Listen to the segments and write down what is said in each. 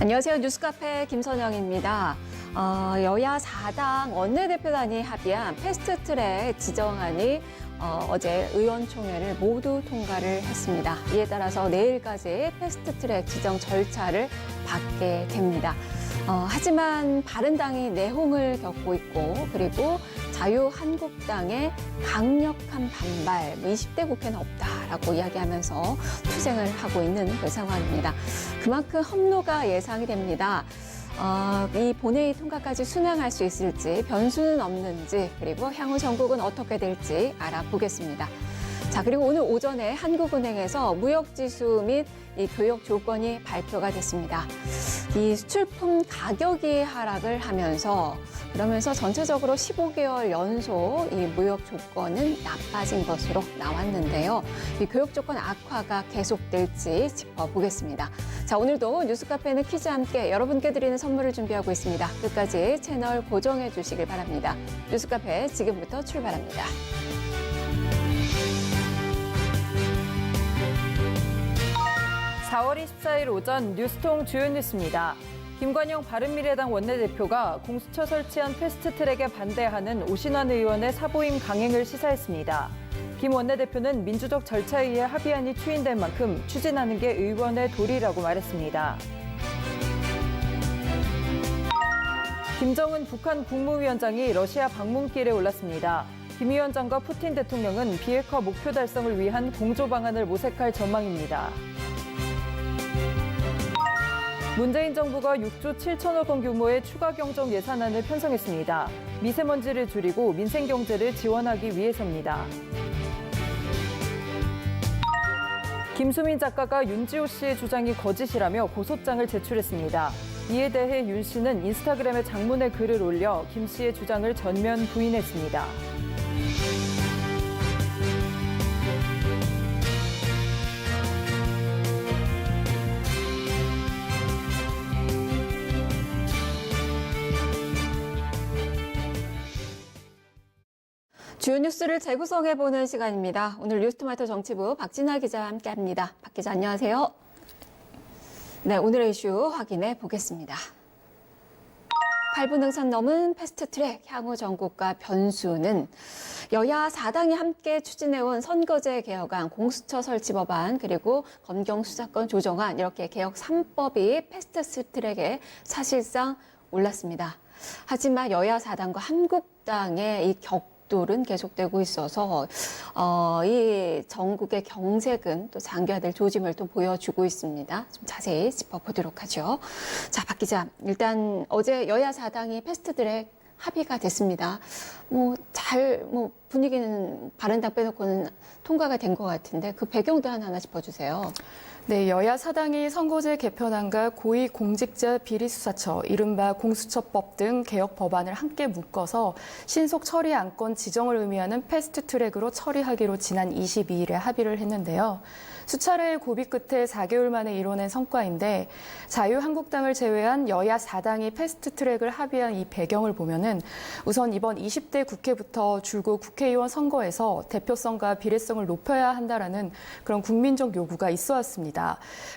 안녕하세요. 뉴스카페 김선영입니다. 여야 4당 원내대표단이 합의한 패스트트랙 지정안이 어제 의원총회를 모두 통과를 했습니다. 이에 따라서 내일까지 패스트트랙 지정 절차를 받게 됩니다. 하지만 바른당이 내홍을 겪고 있고 그리고 자유한국당의 강력한 반발, 20대 국회는 없다라고 이야기하면서 투쟁을 하고 있는 그 상황입니다. 그만큼 험로가 예상이 됩니다. 이 본회의 통과까지 순항할 수 있을지, 변수는 없는지, 그리고 향후 전국은 어떻게 될지 알아보겠습니다. 자, 그리고 오늘 오전에 한국은행에서 무역지수 및 이 교역 조건이 발표가 됐습니다. 이 수출품 가격이 하락을 하면서 그러면서 전체적으로 15개월 연속 이 무역 조건은 나빠진 것으로 나왔는데요. 이 교역 조건 악화가 계속될지 짚어보겠습니다. 자, 오늘도 뉴스카페는 퀴즈와 함께 여러분께 드리는 선물을 준비하고 있습니다. 끝까지 채널 고정해 주시길 바랍니다. 뉴스카페 지금부터 출발합니다. 4월 24일 오전 뉴스통 주요 뉴스입니다. 김관영 바른미래당 원내대표가 공수처 설치한 패스트트랙에 반대하는 오신환 의원의 사보임 강행을 시사했습니다. 김 원내대표는 민주적 절차에 의해 합의안이 추인될 만큼 추진하는 게 의원의 도리라고 말했습니다. 김정은 북한 국무위원장이 러시아 방문길에 올랐습니다. 김 위원장과 푸틴 대통령은 비핵화 목표 달성을 위한 공조 방안을 모색할 전망입니다. 문재인 정부가 6조 7천억 원 규모의 추가 경정 예산안을 편성했습니다. 미세먼지를 줄이고 민생 경제를 지원하기 위해서입니다. 김수민 작가가 윤지호 씨의 주장이 거짓이라며 고소장을 제출했습니다. 이에 대해 윤 씨는 인스타그램에 장문의 글을 올려 김 씨의 주장을 전면 부인했습니다. 주요 뉴스를 재구성해보는 시간입니다. 오늘 뉴스토마토 정치부 박진아 기자와 함께합니다. 박 기자 안녕하세요. 네, 오늘의 이슈 확인해 보겠습니다. 8분 능선 넘은 패스트트랙 향후 전국과 변수는 여야 4당이 함께 추진해온 선거제 개혁안, 공수처 설치 법안, 그리고 검경수사권 조정안 이렇게 개혁 3법이 패스트트랙에 사실상 올랐습니다. 하지만 여야 4당과 한국당의 이 격돌은 계속되고 있어서 이 전국의 경색은 또 장기화될 조짐을 또 보여주고 있습니다. 좀 자세히 짚어보도록 하죠. 자, 박 기자, 일단 어제 여야 4당이 패스트트랙 합의가 됐습니다. 분위기는 바른당 빼놓고는 통과가 된 것 같은데 그 배경도 하나 짚어주세요. 네, 여야 사당이 선거제 개편안과 고위공직자 비리수사처, 이른바 공수처법 등 개혁 법안을 함께 묶어서 신속 처리 안건 지정을 의미하는 패스트트랙으로 처리하기로 지난 22일에 합의를 했는데요. 수차례의 고비 끝에 4개월 만에 이뤄낸 성과인데 자유한국당을 제외한 여야 4당이 패스트트랙을 합의한 이 배경을 보면은 우선 이번 20대 국회부터 줄곧 국회의원 선거에서 대표성과 비례성을 높여야 한다라는 그런 국민적 요구가 있어 왔습니다.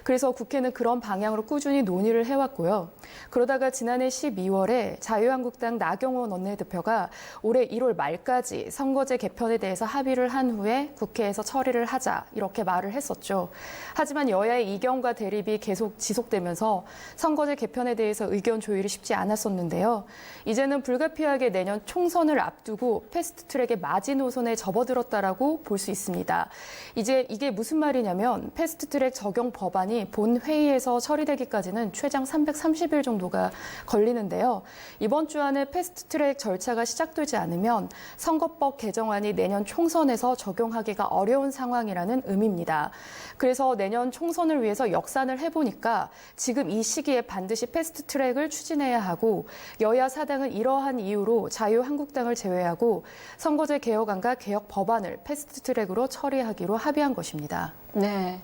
그래서 국회는 그런 방향으로 꾸준히 논의를 해왔고요. 그러다가 지난해 12월에 자유한국당 나경원 원내대표가 올해 1월 말까지 선거제 개편에 대해서 합의를 한 후에 국회에서 처리를 하자 이렇게 말을 했었죠. 하지만 여야의 이견과 대립이 계속 지속되면서 선거제 개편에 대해서 의견 조율이 쉽지 않았었는데요. 이제는 불가피하게 내년 총선을 앞두고 패스트트랙의 마지노선에 접어들었다라고 볼 수 있습니다. 이제 이게 무슨 말이냐면 패스트트랙 적용 법안이 본 회의에서 처리되기까지는 최장 330일 정도가 걸리는데요. 이번 주 안에 패스트트랙 절차가 시작되지 않으면 선거법 개정안이 내년 총선에서 적용하기가 어려운 상황이라는 의미입니다. 그래서 내년 총선을 위해서 역산을 해보니까 지금 이 시기에 반드시 패스트트랙을 추진해야 하고 여야 사당은 이러한 이유로 자유한국당을 제외하고 선거제 개혁안과 개혁 법안을 패스트트랙으로 처리하기로 합의한 것입니다. 네.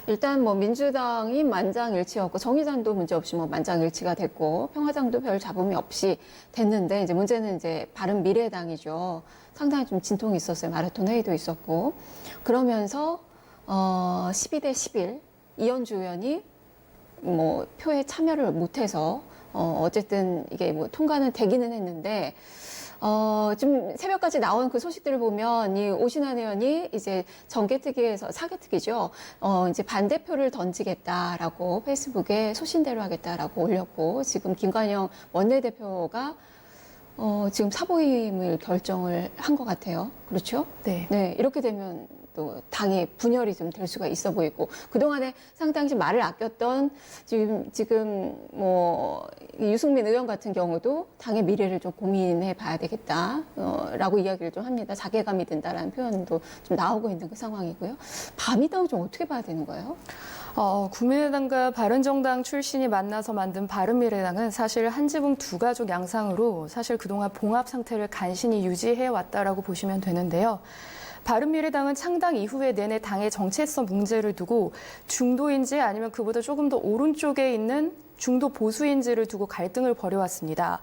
일단 민주당이 만장일치였고 정의당도 문제없이 만장일치가 됐고 평화당도 별 잡음이 없이 됐는데 이제 문제는 이제 바른미래당이죠. 상당히 좀 진통이 있었어요. 마라톤 회의도 있었고 그러면서 12대 11 이현주 의원이 뭐 표에 참여를 못해서 어쨌든 이게 뭐 통과는 되기는 했는데 좀 새벽까지 나온 그 소식들을 보면 이 오신환 의원이 이제 정개특위에서 사개특위죠. 이제 반대표를 던지겠다라고 페이스북에 소신대로 하겠다라고 올렸고 지금 김관영 원내대표가 지금 사보임을 결정을 한 것 같아요. 그렇죠? 네. 네, 이렇게 되면 또 당의 분열이 좀 될 수가 있어 보이고 그동안에 상당히 말을 아꼈던 지금 뭐 유승민 의원 같은 경우도 당의 미래를 좀 고민해 봐야 되겠다라고 이야기를 좀 합니다. 자괴감이 든다라는 표현도 좀 나오고 있는 그 상황이고요. 바미당은 좀 어떻게 봐야 되는 거예요? 국민의당과 바른정당 출신이 만나서 만든 바른미래당은 사실 한 지붕 두 가족 양상으로 사실 그동안 봉합 상태를 간신히 유지해 왔다라고 보시면 되는데요. 바른미래당은 창당 이후에 내내 당의 정체성 문제를 두고 중도인지 아니면 그보다 조금 더 오른쪽에 있는 중도 보수인지를 두고 갈등을 벌여왔습니다.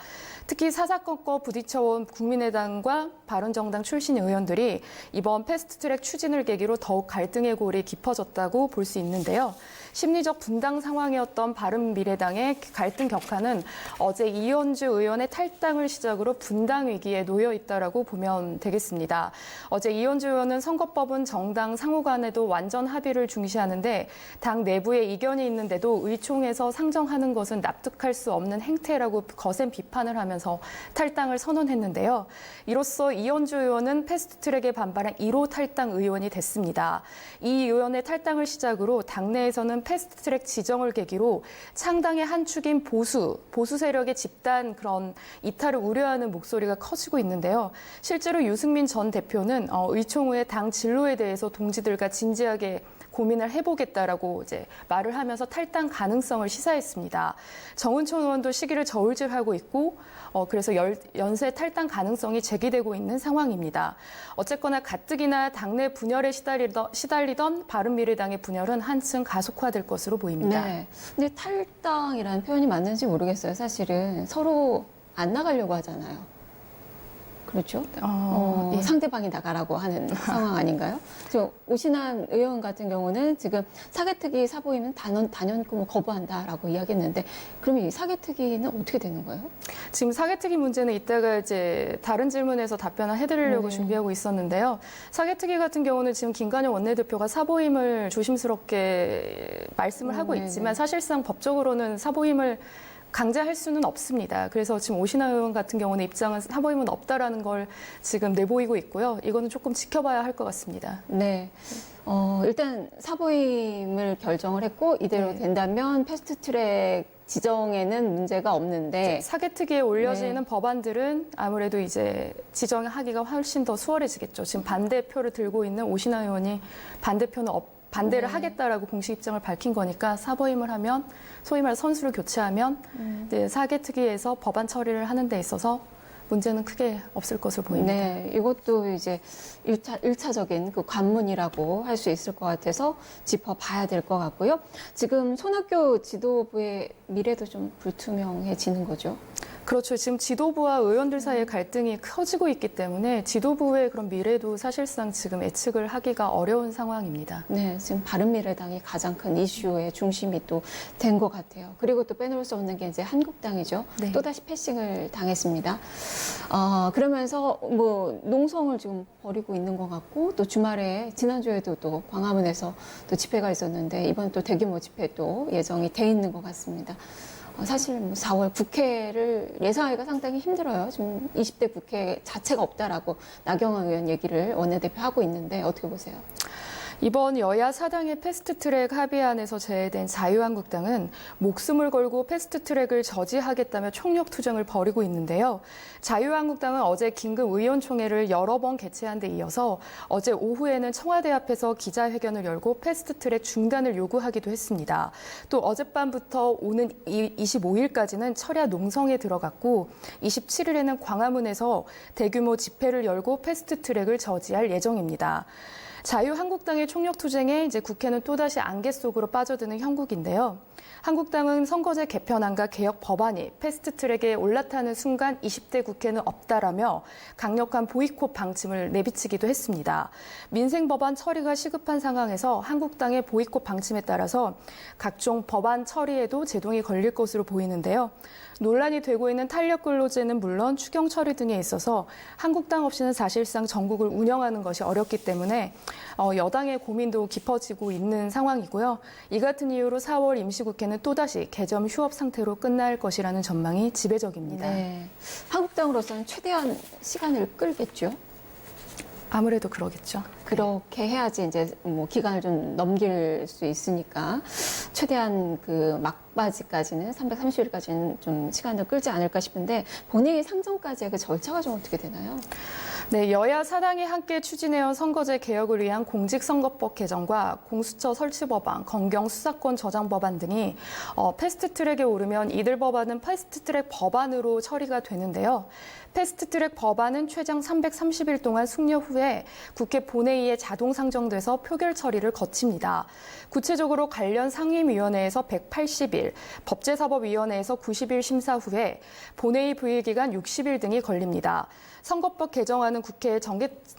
특히 사사건건 부딪혀온 국민의당과 바른정당 출신 의원들이 이번 패스트트랙 추진을 계기로 더욱 갈등의 골이 깊어졌다고 볼 수 있는데요. 심리적 분당 상황이었던 바른미래당의 갈등 격화는 어제 이현주 의원의 탈당을 시작으로 분당 위기에 놓여 있다라고 보면 되겠습니다. 어제 이현주 의원은 선거법은 정당 상호 간에도 완전 합의를 중시하는데 당 내부에 이견이 있는데도 의총에서 상정하는 것은 납득할 수 없는 행태라고 거센 비판을 하면서 탈당을 선언했는데요. 이로써 이현주 의원은 패스트트랙에 반발한 1호 탈당 의원이 됐습니다. 이 의원의 탈당을 시작으로 당내에서는 패스트트랙 지정을 계기로 창당의 한 축인 보수 세력의 집단 그런 이탈을 우려하는 목소리가 커지고 있는데요. 실제로 유승민 전 대표는 의총 후에 당 진로에 대해서 동지들과 진지하게 고민을 해보겠다라고 이제 말을 하면서 탈당 가능성을 시사했습니다. 정은총 의원도 시기를 저울질하고 있고 그래서 연쇄 탈당 가능성이 제기되고 있는 상황입니다. 어쨌거나 가뜩이나 당내 분열에 시달리던 바른미래당의 분열은 한층 가속화될 것으로 보입니다. 네. 근데 탈당이라는 표현이 맞는지 모르겠어요. 사실은 서로 안 나가려고 하잖아요. 그렇죠? 예. 상대방이 나가라고 하는 상황 아닌가요? 저 오신환 의원 같은 경우는 지금 사개특위 사보임은 단연코 거부한다라고 이야기했는데 그러면 이 사개특위는 어떻게 되는 거예요? 지금 사개특위 문제는 이따가 이제 다른 질문에서 답변을 해드리려고 준비하고 있었는데요. 사개특위 같은 경우는 지금 김관영 원내대표가 사보임을 조심스럽게 말씀을 하고 있지만 사실상 법적으로는 사보임을 강제할 수는 없습니다. 그래서 지금 오신환 의원 같은 경우는 입장은 사보임은 없다라는 걸 지금 내보이고 있고요. 이거는 조금 지켜봐야 할 것 같습니다. 네. 일단 사보임을 결정을 했고 이대로 된다면 패스트트랙 지정에는 문제가 없는데 사개특위에 올려지는 법안들은 아무래도 이제 지정하기가 훨씬 더 수월해지겠죠. 지금 반대표를 들고 있는 오신환 의원이 반대를 하겠다라고 공식 입장을 밝힌 거니까 사보임을 하면 소위 말해 선수를 교체하면 이제 사개특위에서 법안 처리를 하는 데 있어서 문제는 크게 없을 것으로 보입니다. 네, 이것도 이제 1차적인 그 관문이라고 할 수 있을 것 같아서 짚어봐야 될 것 같고요. 지금 손학규 지도부의 미래도 좀 불투명해지는 거죠. 그렇죠. 지금 지도부와 의원들 사이의 갈등이 커지고 있기 때문에 지도부의 그런 미래도 사실상 지금 예측을 하기가 어려운 상황입니다. 네, 지금 바른미래당이 가장 큰 이슈의 중심이 또 된 것 같아요. 그리고 또 빼놓을 수 없는 게 이제 한국당이죠. 네. 또다시 패싱을 당했습니다. 그러면서 뭐 농성을 지금 벌이고 있는 것 같고 또 주말에 지난주에도 또 광화문에서 또 집회가 있었는데 이번 또 대규모 집회도 예정이 돼 있는 것 같습니다. 사실 4월 국회를 예상하기가 상당히 힘들어요. 지금 20대 국회 자체가 없다라고 나경원 의원 얘기를 원내대표 하고 있는데 어떻게 보세요? 이번 여야 사당의 패스트트랙 합의안에서 제외된 자유한국당은 목숨을 걸고 패스트트랙을 저지하겠다며 총력 투쟁을 벌이고 있는데요. 자유한국당은 어제 긴급 의원총회를 여러 번 개최한 데 이어서 어제 오후에는 청와대 앞에서 기자회견을 열고 패스트트랙 중단을 요구하기도 했습니다. 또 어젯밤부터 오는 25일까지는 철야 농성에 들어갔고 27일에는 광화문에서 대규모 집회를 열고 패스트트랙을 저지할 예정입니다. 자유한국당의 총력투쟁에 이제 국회는 또다시 안개 속으로 빠져드는 형국인데요. 한국당은 선거제 개편안과 개혁 법안이 패스트트랙에 올라타는 순간 20대 국회는 없다라며 강력한 보이콧 방침을 내비치기도 했습니다. 민생 법안 처리가 시급한 상황에서 한국당의 보이콧 방침에 따라서 각종 법안 처리에도 제동이 걸릴 것으로 보이는데요. 논란이 되고 있는 탄력 근로제는 물론 추경 처리 등에 있어서 한국당 없이는 사실상 전국을 운영하는 것이 어렵기 때문에 여당의 고민도 깊어지고 있는 상황이고요. 이 같은 이유로 4월 임시국회는 또다시 개점 휴업 상태로 끝날 것이라는 전망이 지배적입니다. 네. 한국당으로서는 최대한 시간을 끌겠죠. 아무래도 그러겠죠. 그렇게 해야지 이제 뭐 기간을 좀 넘길 수 있으니까 최대한 그 막바지까지는 330일까지는 좀 시간을 끌지 않을까 싶은데 본회의 상정까지의 그 절차가 좀 어떻게 되나요? 네, 여야 사당이 함께 추진해온 선거제 개혁을 위한 공직선거법 개정과 공수처 설치 법안, 검경 수사권 저장 법안 등이 패스트트랙에 오르면 이들 법안은 패스트트랙 법안으로 처리가 되는데요. 패스트트랙 법안은 최장 330일 동안 숙려 후에 국회 본회의에 자동 상정돼서 표결 처리를 거칩니다. 구체적으로 관련 상임위원회에서 180일, 법제사법위원회에서 90일 심사 후에 본회의 부의기간 60일 등이 걸립니다. 선거법 개정안은 국회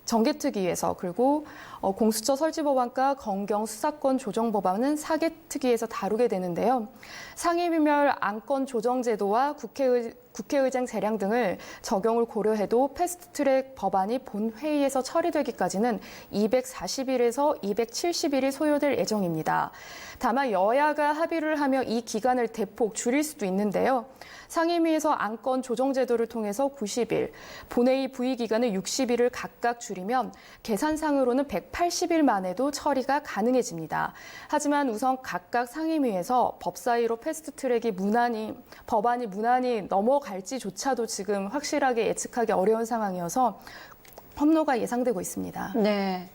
정개특위에서 그리고 공수처 설치법안과 검경 수사권 조정법안은 사개특위에서 다루게 되는데요. 상임위별 안건 조정 제도와 국회의장 재량 등을 적용을 고려해도 패스트트랙 법안이 본회의에서 처리되기까지는 240일에서 270일이 소요될 예정입니다. 다만 여야가 합의를 하며 이 기간을 대폭 줄일 수도 있는데요. 상임위에서 안건 조정 제도를 통해서 90일, 본회의 부의 기간을 60일을 각각 줄이면 계산상으로는 180일 만에도 처리가 가능해집니다. 하지만 우선 각각 상임위에서 법사위로 패스트트랙이 법안이 무난히 넘어갈지조차도 지금 확실하게 예측하기 어려운 상황이어서 협로가 예상되고 있습니다. 네.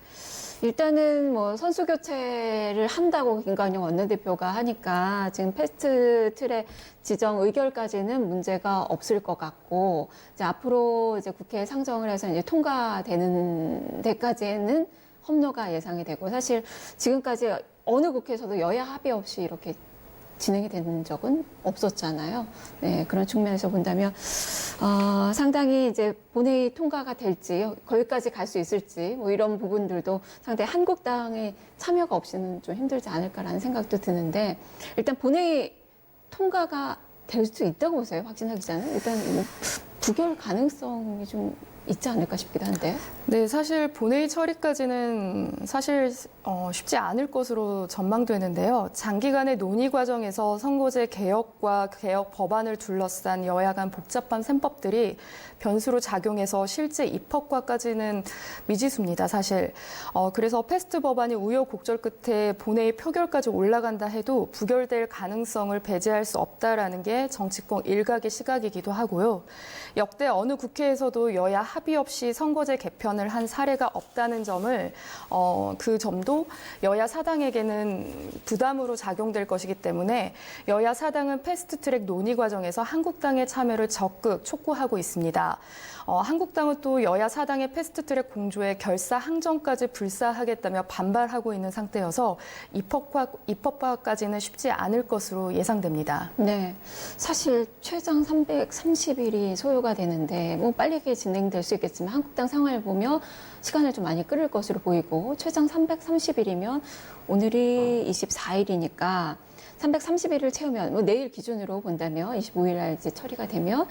일단은 뭐 선수 교체를 한다고 김관영 원내대표가 하니까 지금 패스트트랙 지정 의결까지는 문제가 없을 것 같고 이제 앞으로 이제 국회에 상정을 해서 이제 통과되는 데까지는 협로가 예상이 되고 사실 지금까지 어느 국회에서도 여야 합의 없이 이렇게 진행이 된 적은 없었잖아요. 네, 그런 측면에서 본다면 상당히 이제 본회의 통과가 될지 거기까지 갈 수 있을지 뭐 이런 부분들도 상당히 한국당의 참여가 없이는 좀 힘들지 않을까라는 생각도 드는데 일단 본회의 통과가 될 수 있다고 보세요. 확진하 기자는 일단 뭐 부결 가능성이 좀 있지 않을까 싶기도 한데. 네, 사실 본회의 처리까지는 사실 쉽지 않을 것으로 전망되는데요. 장기간의 논의 과정에서 선거제 개혁과 개혁 법안을 둘러싼 여야 간 복잡한 셈법들이 변수로 작용해서 실제 입법과까지는 미지수입니다, 사실. 그래서 패스트 법안이 우여곡절 끝에 본회의 표결까지 올라간다 해도 부결될 가능성을 배제할 수 없다라는 게 정치권 일각의 시각이기도 하고요. 역대 어느 국회에서도 여야 합의 없이 선거제 개편을 한 사례가 없다는 점을 그 점도 여야 사당에게는 부담으로 작용될 것이기 때문에 여야 사당은 패스트트랙 논의 과정에서 한국당의 참여를 적극 촉구하고 있습니다. 한국당은 또 여야 사당의 패스트트랙 공조에 결사 항정까지 불사하겠다며 반발하고 있는 상태여서 입법화까지는 쉽지 않을 것으로 예상됩니다. 네, 사실 최장 330일이 소요가 되는데 뭐 빨리 진행될 수 있겠지만 한국당 상황을 보며 시간을 좀 많이 끌을 것으로 보이고 최장 330일이면 오늘이 24일이니까 330일을 채우면 뭐 내일 기준으로 본다면 25일 날 이제 처리가 되면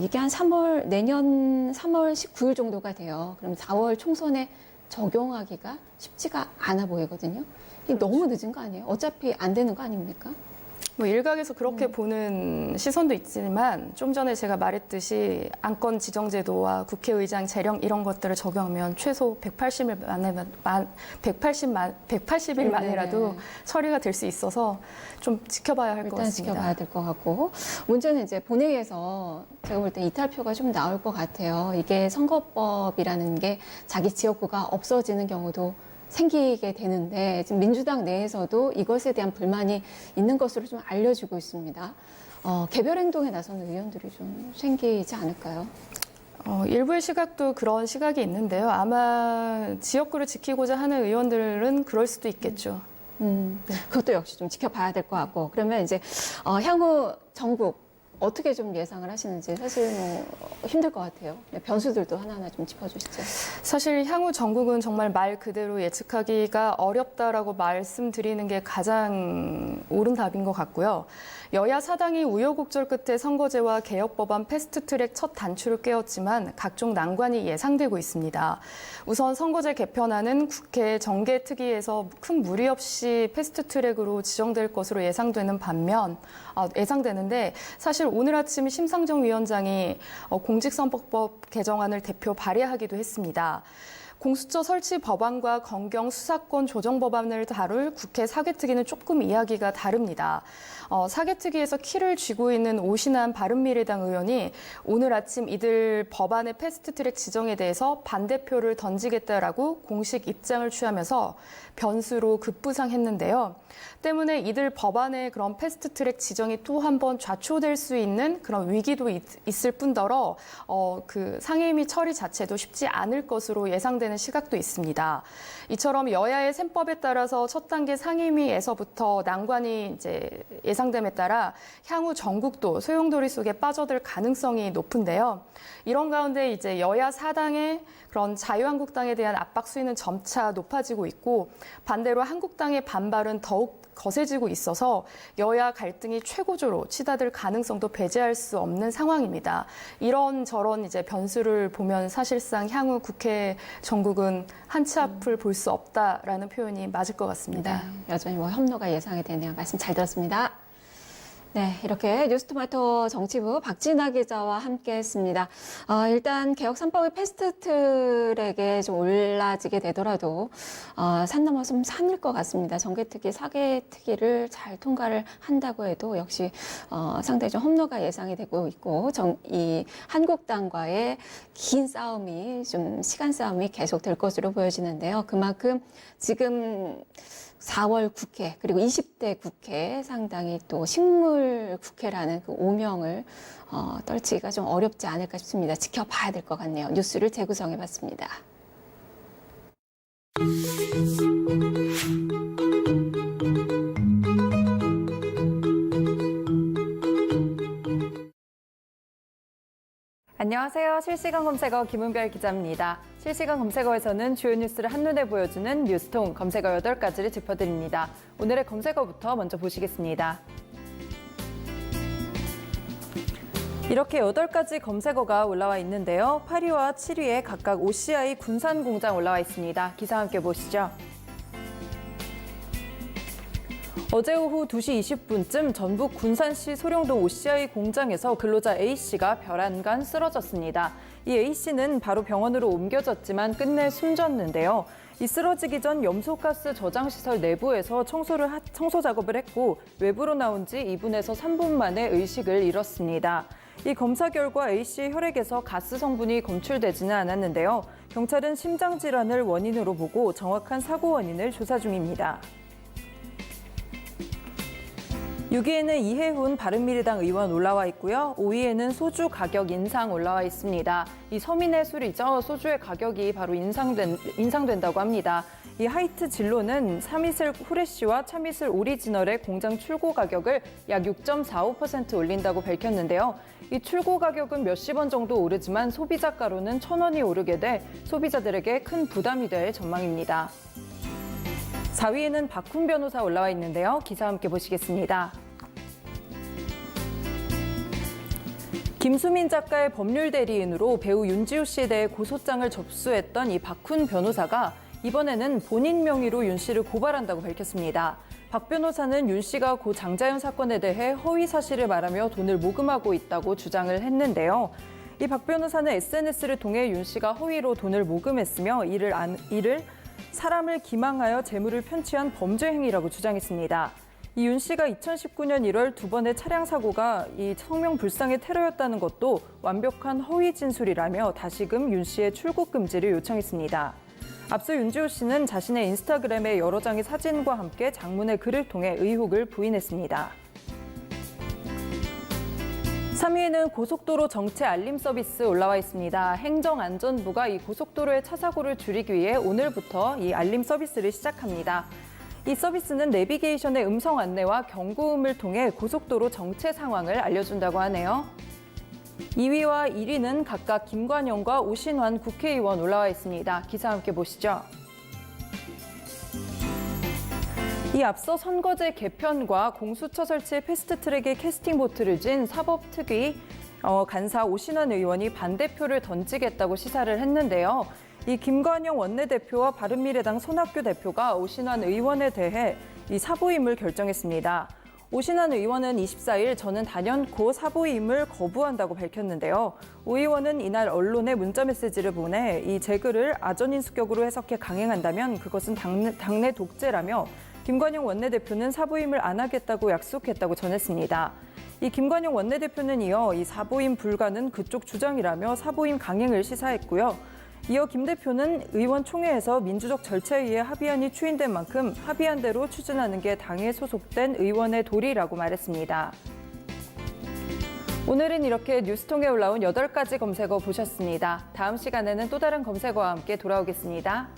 이게 한 내년 3월 19일 정도가 돼요. 그럼 4월 총선에 적용하기가 쉽지가 않아 보이거든요. 이게 너무 늦은 거 아니에요? 어차피 안 되는 거 아닙니까? 뭐 일각에서 그렇게 보는 시선도 있지만 좀 전에 제가 말했듯이 안건 지정 제도와 국회의장 재령 이런 것들을 적용하면 최소 180일 만에라도 처리가 될 수 있어서 좀 지켜봐야 할 것 일단 같습니다. 지켜봐야 될 것 같고 문제는 이제 본회의에서 제가 볼 때 이탈표가 좀 나올 것 같아요. 이게 선거법이라는 게 자기 지역구가 없어지는 경우도 생기게 되는데 지금 민주당 내에서도 이것에 대한 불만이 있는 것으로 좀 알려지고 있습니다. 개별 행동에 나서는 의원들이 좀 생기지 않을까요? 일부의 시각도 그런 시각이 있는데요. 아마 지역구를 지키고자 하는 의원들은 그럴 수도 있겠죠. 그것도 역시 좀 지켜봐야 될 것 같고. 그러면 이제 향후 전국 어떻게 좀 예상을 하시는지 사실 뭐 힘들 것 같아요. 변수들도 하나하나 좀 짚어주시죠. 사실 향후 전국은 정말 말 그대로 예측하기가 어렵다라고 말씀드리는 게 가장 옳은 답인 것 같고요. 여야 사당이 우여곡절 끝에 선거제와 개혁 법안 패스트트랙 첫 단추를 꿰었지만 각종 난관이 예상되고 있습니다. 우선 선거제 개편안은 국회 정개특위에서 큰 무리 없이 패스트트랙으로 지정될 것으로 예상되는데 사실 오늘 아침 심상정 위원장이 공직선거법 개정안을 대표 발의하기도 했습니다. 공수처 설치 법안과 검경 수사권 조정 법안을 다룰 국회 사개특위는 조금 이야기가 다릅니다. 사개특위에서 키를 쥐고 있는 오신환 바른미래당 의원이 오늘 아침 이들 법안의 패스트트랙 지정에 대해서 반대표를 던지겠다라고 공식 입장을 취하면서 변수로 급부상했는데요. 때문에 이들 법안의 그런 패스트트랙 지정이 또 한 번 좌초될 수 있는 그런 위기도 있을 뿐더러 그 상임위 처리 자체도 쉽지 않을 것으로 예상되는 시각도 있습니다. 이처럼 여야의 셈법에 따라서 첫 단계 상임위에서부터 난관이 이제 예상됨에 따라 향후 전국도 소용돌이 속에 빠져들 가능성이 높은데요. 이런 가운데 이제 여야 사당의 그런 자유한국당에 대한 압박 수위는 점차 높아지고 있고 반대로 한국당의 반발은 더욱 거세지고 있어서 여야 갈등이 최고조로 치닫을 가능성도 배제할 수 없는 상황입니다. 이런저런 이제 변수를 보면 사실상 향후 국회 전국은 한치 앞을 볼 수 없다라는 표현이 맞을 것 같습니다. 네, 여전히 뭐 협로가 예상이 되네요. 말씀 잘 들었습니다. 네, 이렇게 뉴스토마토 정치부 박진아 기자와 함께했습니다. 일단 개혁 3법의 패스트트랙에 좀 올라지게 되더라도 산 넘어서면 산일 것 같습니다. 정개특위, 사개특위를 잘 통과를 한다고 해도 역시 상당히 좀 험로가 예상이 되고 있고 이 한국당과의 긴 싸움이 좀 시간 싸움이 계속될 것으로 보여지는데요. 그만큼 지금 4월 국회 그리고 20대 국회 상당히 또 식물 국회라는 그 오명을 떨치기가 좀 어렵지 않을까 싶습니다. 지켜봐야 될 것 같네요. 뉴스를 재구성해봤습니다. 안녕하세요. 실시간 검색어 김은별 기자입니다. 실시간 검색어에서는 주요 뉴스를 한눈에 보여주는 뉴스통 검색어 8가지를 짚어드립니다. 오늘의 검색어부터 먼저 보시겠습니다. 이렇게 8가지 검색어가 올라와 있는데요. 8위와 7위에 각각 OCI 군산 공장 올라와 있습니다. 기사 함께 보시죠. 어제 오후 2시 20분쯤 전북 군산시 소룡동 OCI 공장에서 근로자 A씨가 별안간 쓰러졌습니다. 이 A씨는 바로 병원으로 옮겨졌지만 끝내 숨졌는데요. 이 쓰러지기 전 염소가스 저장시설 내부에서 청소 작업을 했고 외부로 나온 지 2분에서 3분 만에 의식을 잃었습니다. 이 검사 결과 A씨의 혈액에서 가스 성분이 검출되지는 않았는데요. 경찰은 심장질환을 원인으로 보고 정확한 사고 원인을 조사 중입니다. 6위에는 이해훈 바른미래당 의원 올라와 있고요. 5위에는 소주 가격 인상 올라와 있습니다. 이 서민의 술이죠. 소주의 가격이 바로 인상된다고 합니다. 이 하이트 진로는 참이슬 후레쉬와 참이슬 오리지널의 공장 출고 가격을 약 6.45% 올린다고 밝혔는데요. 이 출고 가격은 몇십 원 정도 오르지만 소비자가로는 1,000원이 오르게 돼 소비자들에게 큰 부담이 될 전망입니다. 4위에는 박훈 변호사 올라와 있는데요. 기사 함께 보시겠습니다. 김수민 작가의 법률 대리인으로 배우 윤지호 씨에 대해 고소장을 접수했던 이 박훈 변호사가 이번에는 본인 명의로 윤 씨를 고발한다고 밝혔습니다. 박 변호사는 윤 씨가 고 장자연 사건에 대해 허위 사실을 말하며 돈을 모금하고 있다고 주장을 했는데요. 이 박 변호사는 SNS를 통해 윤 씨가 허위로 돈을 모금했으며 이를 사람을 기망하여 재물을 편취한 범죄 행위라고 주장했습니다. 이 윤 씨가 2019년 1월 2번의 차량 사고가 이 성명불상의 테러였다는 것도 완벽한 허위 진술이라며 다시금 윤 씨의 출국 금지를 요청했습니다. 앞서 윤지호 씨는 자신의 인스타그램에 여러 장의 사진과 함께 장문의 글을 통해 의혹을 부인했습니다. 3위에는 고속도로 정체 알림 서비스 올라와 있습니다. 행정안전부가 이 고속도로의 차 사고를 줄이기 위해 오늘부터 이 알림 서비스를 시작합니다. 이 서비스는 내비게이션의 음성 안내와 경고음을 통해 고속도로 정체 상황을 알려준다고 하네요. 2위와 1위는 각각 김관영과 오신환 국회의원 올라와 있습니다. 기사 함께 보시죠. 이 앞서 선거제 개편과 공수처 설치의 패스트트랙에 캐스팅 보트를 쥔 사법특위 간사 오신환 의원이 반대표를 던지겠다고 시사를 했는데요. 이 김관영 원내대표와 바른미래당 손학규 대표가 오신환 의원에 대해 이 사보임을 결정했습니다. 오신환 의원은 24일 저는 단연코 사보임을 거부한다고 밝혔는데요. 오 의원은 이날 언론에 문자메시지를 보내 이 제 글을 아전인수격으로 해석해 강행한다면 그것은 당내 독재라며 김관영 원내대표는 사보임을 안 하겠다고 약속했다고 전했습니다. 이 김관영 원내대표는 이어 이 사보임 불가는 그쪽 주장이라며 사보임 강행을 시사했고요. 이어 김 대표는 의원총회에서 민주적 절차에 의해 합의안이 추인된 만큼 합의한 대로 추진하는 게 당에 소속된 의원의 도리라고 말했습니다. 오늘은 이렇게 뉴스통에 올라온 8가지 검색어 보셨습니다. 다음 시간에는 또 다른 검색어와 함께 돌아오겠습니다.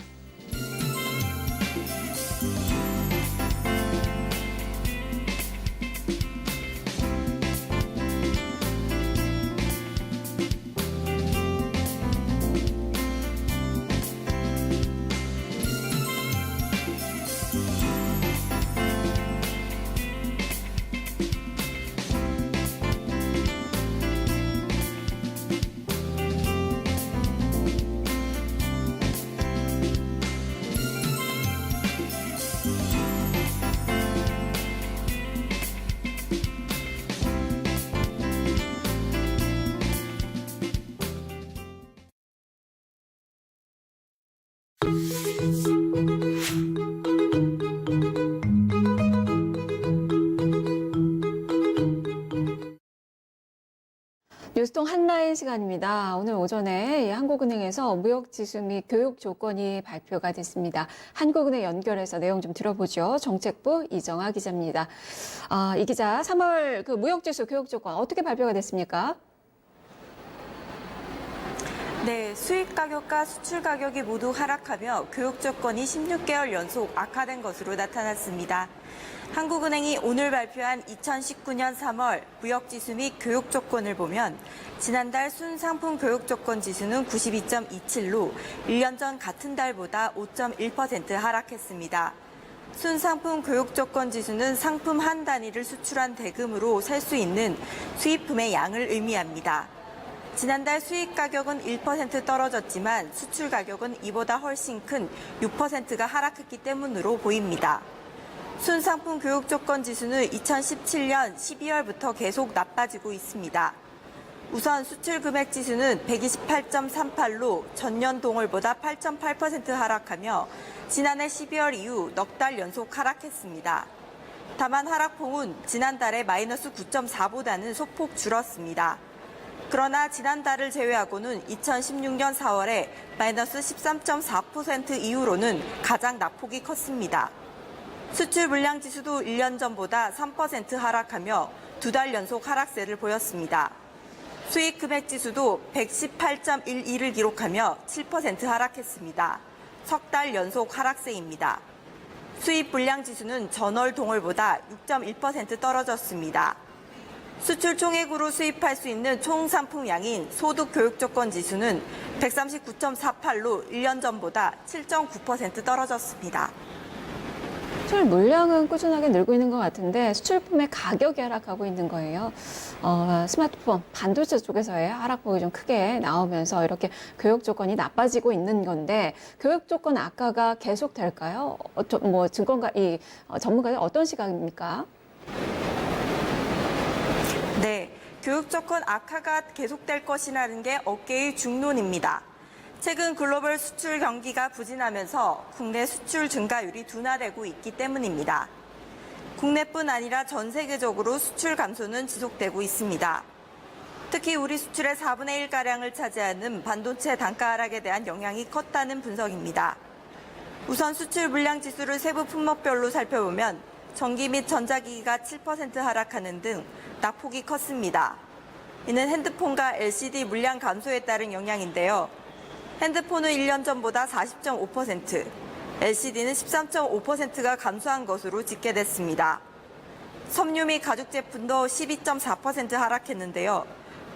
뉴스통 한라인 시간입니다. 오늘 오전에 한국은행에서 무역지수 및 교육 조건이 발표가 됐습니다. 한국은행 연결해서 내용 좀 들어보죠. 정책부 이정아 기자입니다. 이 기자, 3월 그 무역지수 교육 조건 어떻게 발표가 됐습니까? 네, 수입 가격과 수출 가격이 모두 하락하며 교육 조건이 16개월 연속 악화된 것으로 나타났습니다. 한국은행이 오늘 발표한 2019년 3월 무역지수 및 교육 조건을 보면 지난달 순상품 교육 조건 지수는 92.27로 1년 전 같은 달보다 5.1% 하락했습니다. 순상품 교육 조건 지수는 상품 한 단위를 수출한 대금으로 살 수 있는 수입품의 양을 의미합니다. 지난달 수입 가격은 1% 떨어졌지만 수출 가격은 이보다 훨씬 큰 6%가 하락했기 때문으로 보입니다. 순상품 교육 조건 지수는 2017년 12월부터 계속 나빠지고 있습니다. 우선 수출 금액 지수는 128.38로 전년 동월보다 8.8% 하락하며 지난해 12월 이후 넉 달 연속 하락했습니다. 다만 하락폭은 지난달에 마이너스 9.4보다는 소폭 줄었습니다. 그러나 지난달을 제외하고는 2016년 4월에 마이너스 13.4% 이후로는 가장 낙폭이 컸습니다. 수출 물량 지수도 1년 전보다 3% 하락하며 2달 연속 하락세를 보였습니다. 수입 금액 지수도 118.12를 기록하며 7% 하락했습니다. 석 달 연속 하락세입니다. 수입 물량 지수는 전월 동월보다 6.1% 떨어졌습니다. 수출 총액으로 수입할 수 있는 총 상품량인 소득 교육 조건 지수는 139.48로 1년 전보다 7.9% 떨어졌습니다. 수출 물량은 꾸준하게 늘고 있는 것 같은데 수출품의 가격이 하락하고 있는 거예요. 스마트폰, 반도체 쪽에서의 하락폭이 좀 크게 나오면서 이렇게 교육 조건이 나빠지고 있는 건데 교육 조건 악화가 계속될까요? 전문가들 어떤 시각입니까? 네, 교육 조건 악화가 계속될 것이라는 게 업계의 중론입니다. 최근 글로벌 수출 경기가 부진하면서 국내 수출 증가율이 둔화되고 있기 때문입니다. 국내뿐 아니라 전 세계적으로 수출 감소는 지속되고 있습니다. 특히 우리 수출의 4분의 1가량을 차지하는 반도체 단가 하락에 대한 영향이 컸다는 분석입니다. 우선 수출 물량 지수를 세부 품목별로 살펴보면 전기 및 전자기기가 7% 하락하는 등 낙폭이 컸습니다. 이는 핸드폰과 LCD 물량 감소에 따른 영향인데요. 핸드폰은 1년 전보다 40.5%, LCD는 13.5%가 감소한 것으로 집계됐습니다. 섬유 및 가죽 제품도 12.4% 하락했는데요.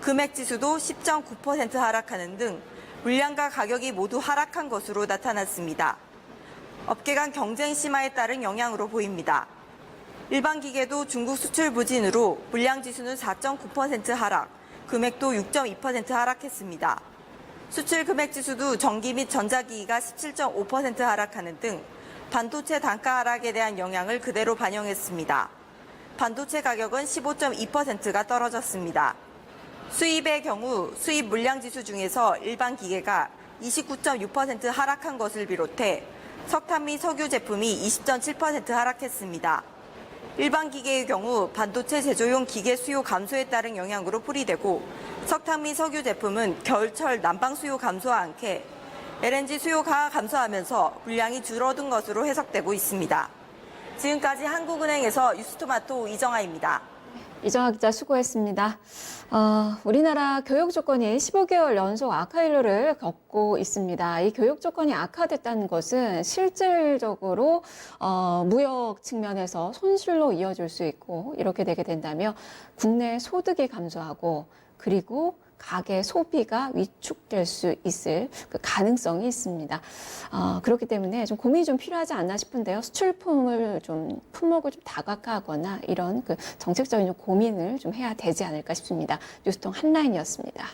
금액 지수도 10.9% 하락하는 등 물량과 가격이 모두 하락한 것으로 나타났습니다. 업계 간 경쟁 심화에 따른 영향으로 보입니다. 일반 기계도 중국 수출 부진으로 물량 지수는 4.9% 하락, 금액도 6.2% 하락했습니다. 수출 금액 지수도 전기 및 전자기기가 17.5% 하락하는 등 반도체 단가 하락에 대한 영향을 그대로 반영했습니다. 반도체 가격은 15.2%가 떨어졌습니다. 수입의 경우 수입 물량 지수 중에서 일반 기계가 29.6% 하락한 것을 비롯해 석탄 및 석유 제품이 20.7% 하락했습니다. 일반 기계의 경우 반도체 제조용 기계 수요 감소에 따른 영향으로 풀이되고 석탄 및 석유 제품은 겨울철 난방 수요 감소와 함께 LNG 수요가 감소하면서 물량이 줄어든 것으로 해석되고 있습니다. 지금까지 한국은행에서 뉴스토마토 이정아입니다. 이정아 기자 수고했습니다. 우리나라 교육 조건이 15개월 연속 악화 일로를 겪고 있습니다. 이 교육 조건이 악화됐다는 것은 실질적으로 무역 측면에서 손실로 이어질 수 있고, 이렇게 되게 된다면 국내 소득이 감소하고 그리고 가계 소비가 위축될 수 있을 그 가능성이 있습니다. 그렇기 때문에 좀 고민이 좀 필요하지 않나 싶은데요. 수출품을 좀 품목을 좀 다각화하거나 이런 그 정책적인 고민을 좀 해야 되지 않을까 싶습니다. 뉴스통 한라인이었습니다.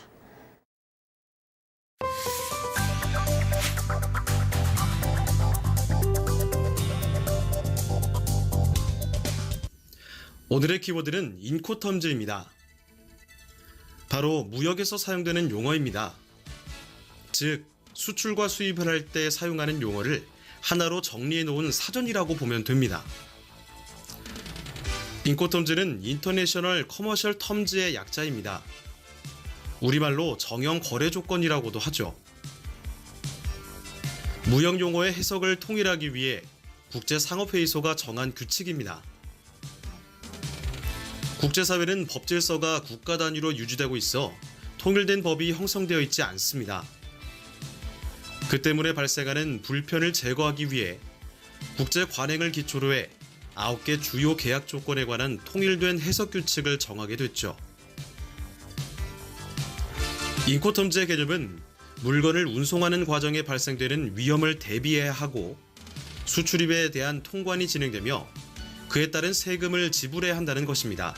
오늘의 키워드는 인코텀즈입니다. 바로 무역에서 사용되는 용어입니다. 즉, 수출과 수입을 할 때 사용하는 용어를 하나로 정리해 놓은 사전이라고 보면 됩니다. 인코텀즈는 인터내셔널 커머셜 텀즈의 약자입니다. 우리말로 정형 거래 조건이라고도 하죠. 무역 용어의 해석을 통일하기 위해 국제상업회의소가 정한 규칙입니다. 국제사회는 법 질서가 국가 단위로 유지되고 있어 통일된 법이 형성되어 있지 않습니다. 그 때문에 발생하는 불편을 제거하기 위해 국제 관행을 기초로 해 9개 주요 계약 조건에 관한 통일된 해석 규칙을 정하게 됐죠. 인코텀즈의 개념은 물건을 운송하는 과정에 발생되는 위험을 대비해야 하고 수출입에 대한 통관이 진행되며 그에 따른 세금을 지불해야 한다는 것입니다.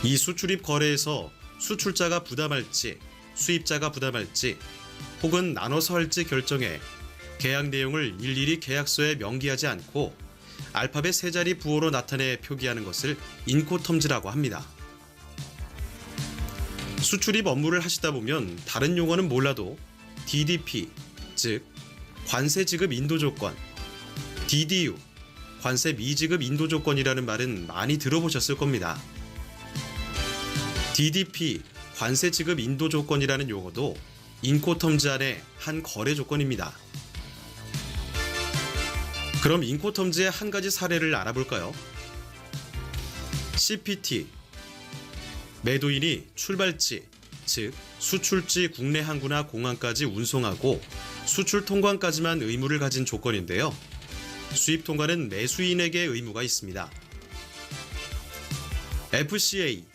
이 수출입 거래에서 수출자가 부담할지, 수입자가 부담할지, 혹은 나눠서 할지 결정해 계약 내용을 일일이 계약서에 명기하지 않고 알파벳 세 자리 부호로 나타내 표기하는 것을 인코텀즈라고 합니다. 수출입 업무를 하시다 보면 다른 용어는 몰라도 DDP, 즉 관세 지급 인도 조건, DDU, 관세 미지급 인도 조건이라는 말은 많이 들어보셨을 겁니다. DDP, 관세 지급 인도 조건이라는 용어도 인코텀즈 안의 한 거래 조건입니다. 그럼 인코텀즈의 한 가지 사례를 알아볼까요? CPT, 매도인이 출발지, 즉 수출지 국내 항구나 공항까지 운송하고 수출 통관까지만 의무를 가진 조건인데요. 수입 통관은 매수인에게 의무가 있습니다. FCA,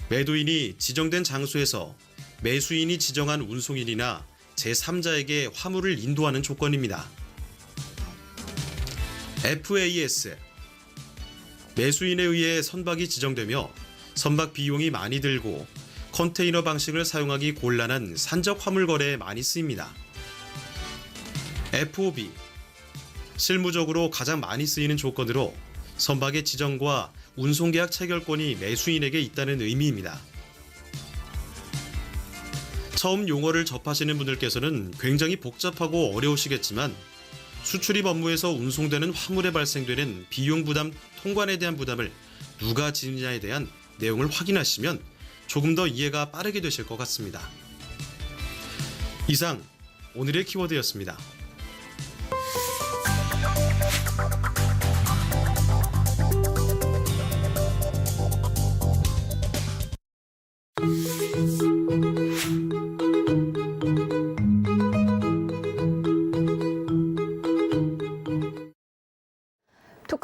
매도인이 지정된 장소에서 매수인이 지정한 운송인이나 제3자에게 화물을 인도하는 조건입니다. FAS, 매수인에 의해 선박이 지정되며 선박 비용이 많이 들고 컨테이너 방식을 사용하기 곤란한 산적 화물 거래에 많이 쓰입니다. FOB, 실무적으로 가장 많이 쓰이는 조건으로 선박의 지정과 운송계약 체결권이 매수인에게 있다는 의미입니다. 처음 용어를 접하시는 분들께서는 굉장히 복잡하고 어려우시겠지만 수출입 업무에서 운송되는 화물에 발생되는 비용 부담, 통관에 대한 부담을 누가 지느냐에 대한 내용을 확인하시면 조금 더 이해가 빠르게 되실 것 같습니다. 이상 오늘의 키워드였습니다.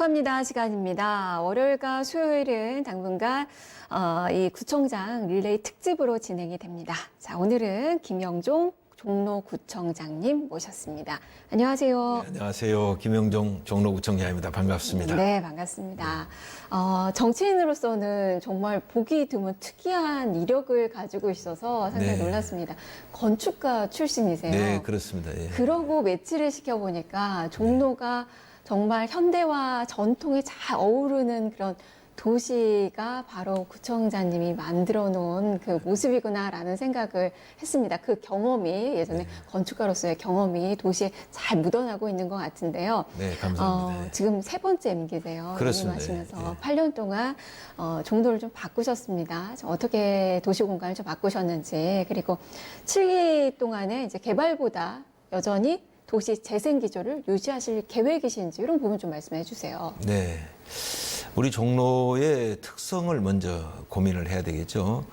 축하합니다 시간입니다. 월요일과 수요일은 당분간 이 구청장 릴레이 특집으로 진행이 됩니다. 자, 오늘은 김영종 종로구청장님 모셨습니다. 안녕하세요. 네, 안녕하세요. 김영종 종로구청장입니다. 반갑습니다. 네, 반갑습니다. 정치인으로서는 정말 보기 드문 특이한 이력을 가지고 있어서 상당히 네. 놀랐습니다. 건축가 출신이세요. 네, 그렇습니다. 예. 그러고 매치를 시켜보니까 종로가 정말 현대와 전통이 잘 어우르는 그런 도시가 바로 구청장님이 만들어 놓은 그 모습이구나라는 생각을 했습니다. 그 경험이 예전에 건축가로서의 경험이 도시에 잘 묻어나고 있는 것 같은데요. 네, 감사합니다. 지금 세 번째 임기세요. 그렇습니다. 하시면서 예. 8년 동안 종로를 좀 바꾸셨습니다. 어떻게 도시 공간을 좀 바꾸셨는지, 그리고 7기 동안에 이제 개발보다 여전히 도시 재생 기조를 유지하실 계획이신지 이런 부분 좀 말씀해 주세요. 네. 우리 종로의 특성을 먼저 고민을 해야 되겠죠.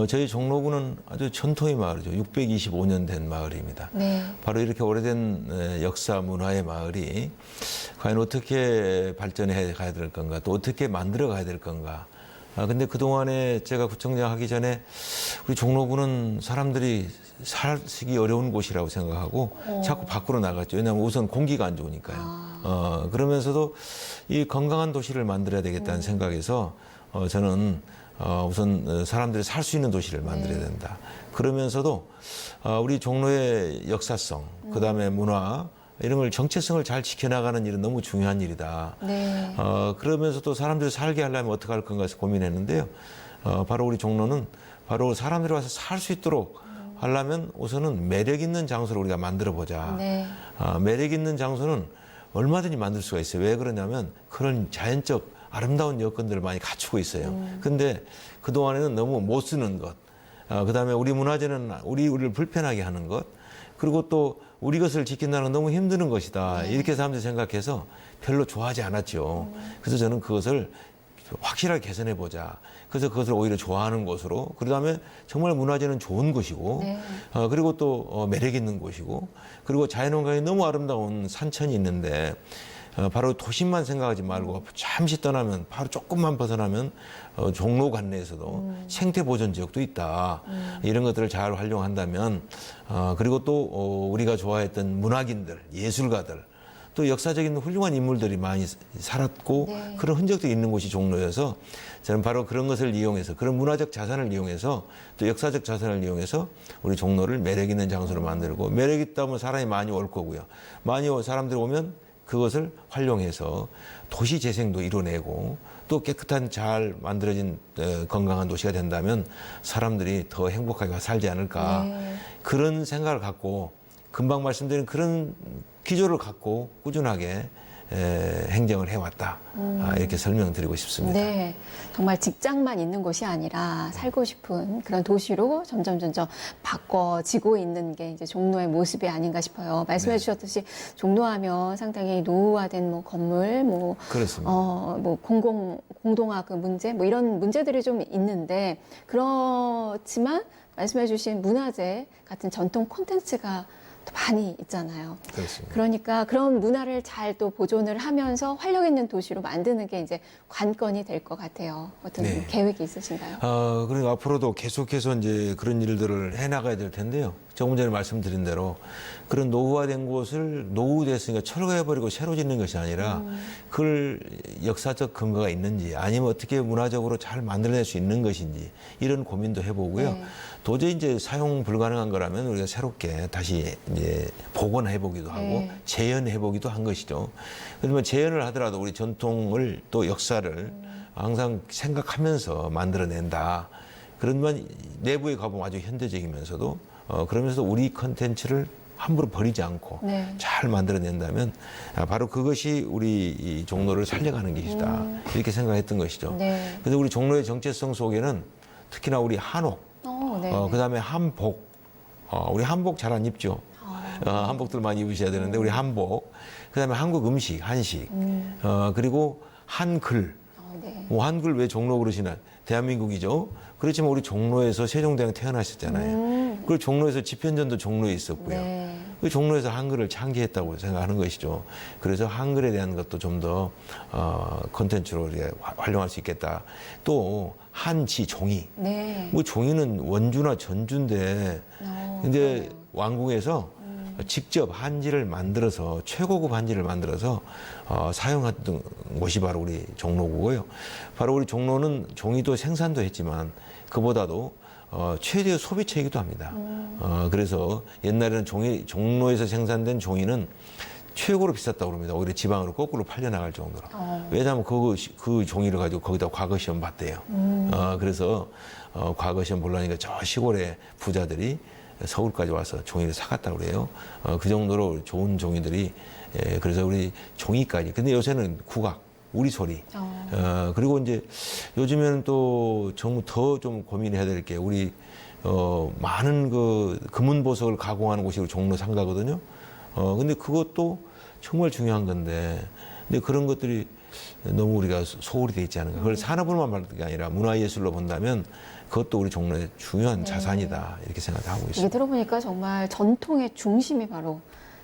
저희 종로구는 아주 전통의 마을이죠. 625년 된 마을입니다. 네. 바로 이렇게 오래된 역사 문화의 마을이 과연 어떻게 발전해 가야 될 건가, 또 어떻게 만들어 가야 될 건가. 근데 그동안에 제가 구청장 하기 전에 우리 종로구는 사람들이 살기 어려운 곳이라고 생각하고 자꾸 밖으로 나갔죠. 왜냐하면 우선 공기가 안 좋으니까요. 그러면서도 이 건강한 도시를 만들어야 되겠다는 생각에서 저는 우선 사람들이 살 수 있는 도시를 만들어야 된다. 그러면서도 우리 종로의 역사성, 그다음에 문화, 이런 걸 정체성을 잘 지켜나가는 일은 너무 중요한 일이다. 네. 그러면서도 사람들이 살게 하려면 어떻게 할 건가 해서 고민했는데요. 바로 우리 종로는 바로 사람들이 와서 살 수 있도록 하려면 우선은 매력 있는 장소를 우리가 만들어 보자. 네. 매력 있는 장소는 얼마든지 만들 수가 있어요. 왜 그러냐면 그런 자연적 아름다운 여건들을 많이 갖추고 있어요. 근데 그동안에는 너무 못 쓰는 것, 그다음에 우리 문화재는 우리를 불편하게 하는 것, 그리고 또 우리 것을 지킨다는 건 너무 힘드는 것이다. 이렇게 사람들이 생각해서 별로 좋아하지 않았죠. 그래서 저는 그것을 확실하게 개선해 보자. 그래서 그것을 오히려 좋아하는 곳으로, 그다음에 정말 문화재는 좋은 곳이고, 네. 그리고 또 매력 있는 곳이고, 그리고 자연환경이 너무 아름다운 산천이 있는데 바로 도심만 생각하지 말고 잠시 떠나면 바로 조금만 벗어나면 종로 관내에서도 생태 보존 지역도 있다. 이런 것들을 잘 활용한다면, 그리고 또 우리가 좋아했던 문학인들, 예술가들, 또 역사적인 훌륭한 인물들이 많이 살았고 네. 그런 흔적들이 있는 곳이 종로여서 저는 바로 그런 것을 이용해서, 그런 문화적 자산을 이용해서, 또 역사적 자산을 이용해서 우리 종로를 매력 있는 장소로 만들고, 매력 있다면 사람이 많이 올 거고요. 많이 사람들이 오면 그것을 활용해서 도시 재생도 이뤄내고, 또 깨끗한 잘 만들어진 건강한 도시가 된다면 사람들이 더 행복하게 살지 않을까. 네. 그런 생각을 갖고, 금방 말씀드린 그런 기조를 갖고 꾸준하게 행정을 해왔다. 이렇게 설명드리고 싶습니다. 네, 정말 직장만 있는 곳이 아니라 살고 싶은 그런 도시로 점점 바꿔지고 있는 게 이제 종로의 모습이 아닌가 싶어요. 말씀해 네. 주셨듯이 종로하면 상당히 노후화된 뭐 건물, 그렇습니다. 뭐 공동화 그 문제, 뭐 이런 문제들이 좀 있는데, 그렇지만 말씀해 주신 문화재 같은 전통 콘텐츠가 또 많이 있잖아요. 그렇습니다. 그러니까 그런 문화를 잘 또 보존을 하면서 활력 있는 도시로 만드는 게 이제 관건이 될 것 같아요. 어떤 네. 계획이 있으신가요? 그리고 앞으로도 계속해서 이제 그런 일들을 해나가야 될 텐데요. 조금 전에 말씀드린 대로 그런 노후화된 곳을 노후됐으니까 철거해버리고 새로 짓는 것이 아니라 그걸 역사적 근거가 있는지, 아니면 어떻게 문화적으로 잘 만들어낼 수 있는 것인지, 이런 고민도 해보고요. 네. 도저히 이제 사용 불가능한 거라면 우리가 새롭게 다시 이제 복원해보기도 하고 네. 재현해보기도 한 것이죠. 그러면 재현을 하더라도 우리 전통을 또 역사를 항상 생각하면서 만들어낸다. 그러면 내부에 가보면 아주 현대적이면서도 그러면서도 우리 컨텐츠를 함부로 버리지 않고 네. 잘 만들어낸다면 바로 그것이 우리 이 종로를 살려가는 것이다. 이렇게 생각했던 것이죠. 네. 그래서 우리 종로의 정체성 속에는 특히나 우리 한옥, 네. 그다음에 한복, 우리 한복 잘 안 입죠. 한복들 많이 입으셔야 되는데 우리 한복, 그다음에 한국 음식, 한식, 그리고 한글. 네. 뭐 한글 왜 종로 그러시나? 대한민국이죠. 그렇지만 우리 종로에서 세종대왕 태어나셨잖아요. 그리고 종로에서 집현전도 종로에 있었고요. 네. 그 종로에서 한글을 창제했다고 생각하는 것이죠. 그래서 한글에 대한 것도 좀 더 콘텐츠로 활용할 수 있겠다. 또 한지 종이. 네. 뭐 종이는 원주나 전주인데 근데 그러네요. 왕궁에서 직접 한지를 만들어서 최고급 한지를 만들어서 사용했던 곳이 바로 우리 종로고요. 바로 우리 종로는 종이도 생산도 했지만 그보다도 최대 소비처이기도 합니다. 그래서 옛날에는 종로에서 생산된 종이는 최고로 비쌌다고 합니다. 오히려 지방으로 거꾸로 팔려나갈 정도로. 왜냐하면 그 종이를 가지고 거기다 과거 시험 봤대요. 그래서 과거 시험 보려니까 저 시골의 부자들이 서울까지 와서 종이를 사갔다고 그래요. 그 정도로 좋은 종이들이, 그래서 우리 종이까지. 근데 요새는 국악, 우리 소리. 그리고 이제 요즘에는 또 정말 더 좀 고민해야 될 게 우리, 많은 그 금은보석을 가공하는 곳이 종로 상가거든요. 근데 그것도 정말 중요한 건데, 근데 그런 것들이 너무 우리가 소홀히 돼 있지 않은가. 그걸 산업으로만 볼 게 아니라 문화예술로 본다면 그것도 우리 종로의 중요한 자산이다. 이렇게 생각하고 이게 있습니다. 들어보니까 정말 전통의 중심이 바로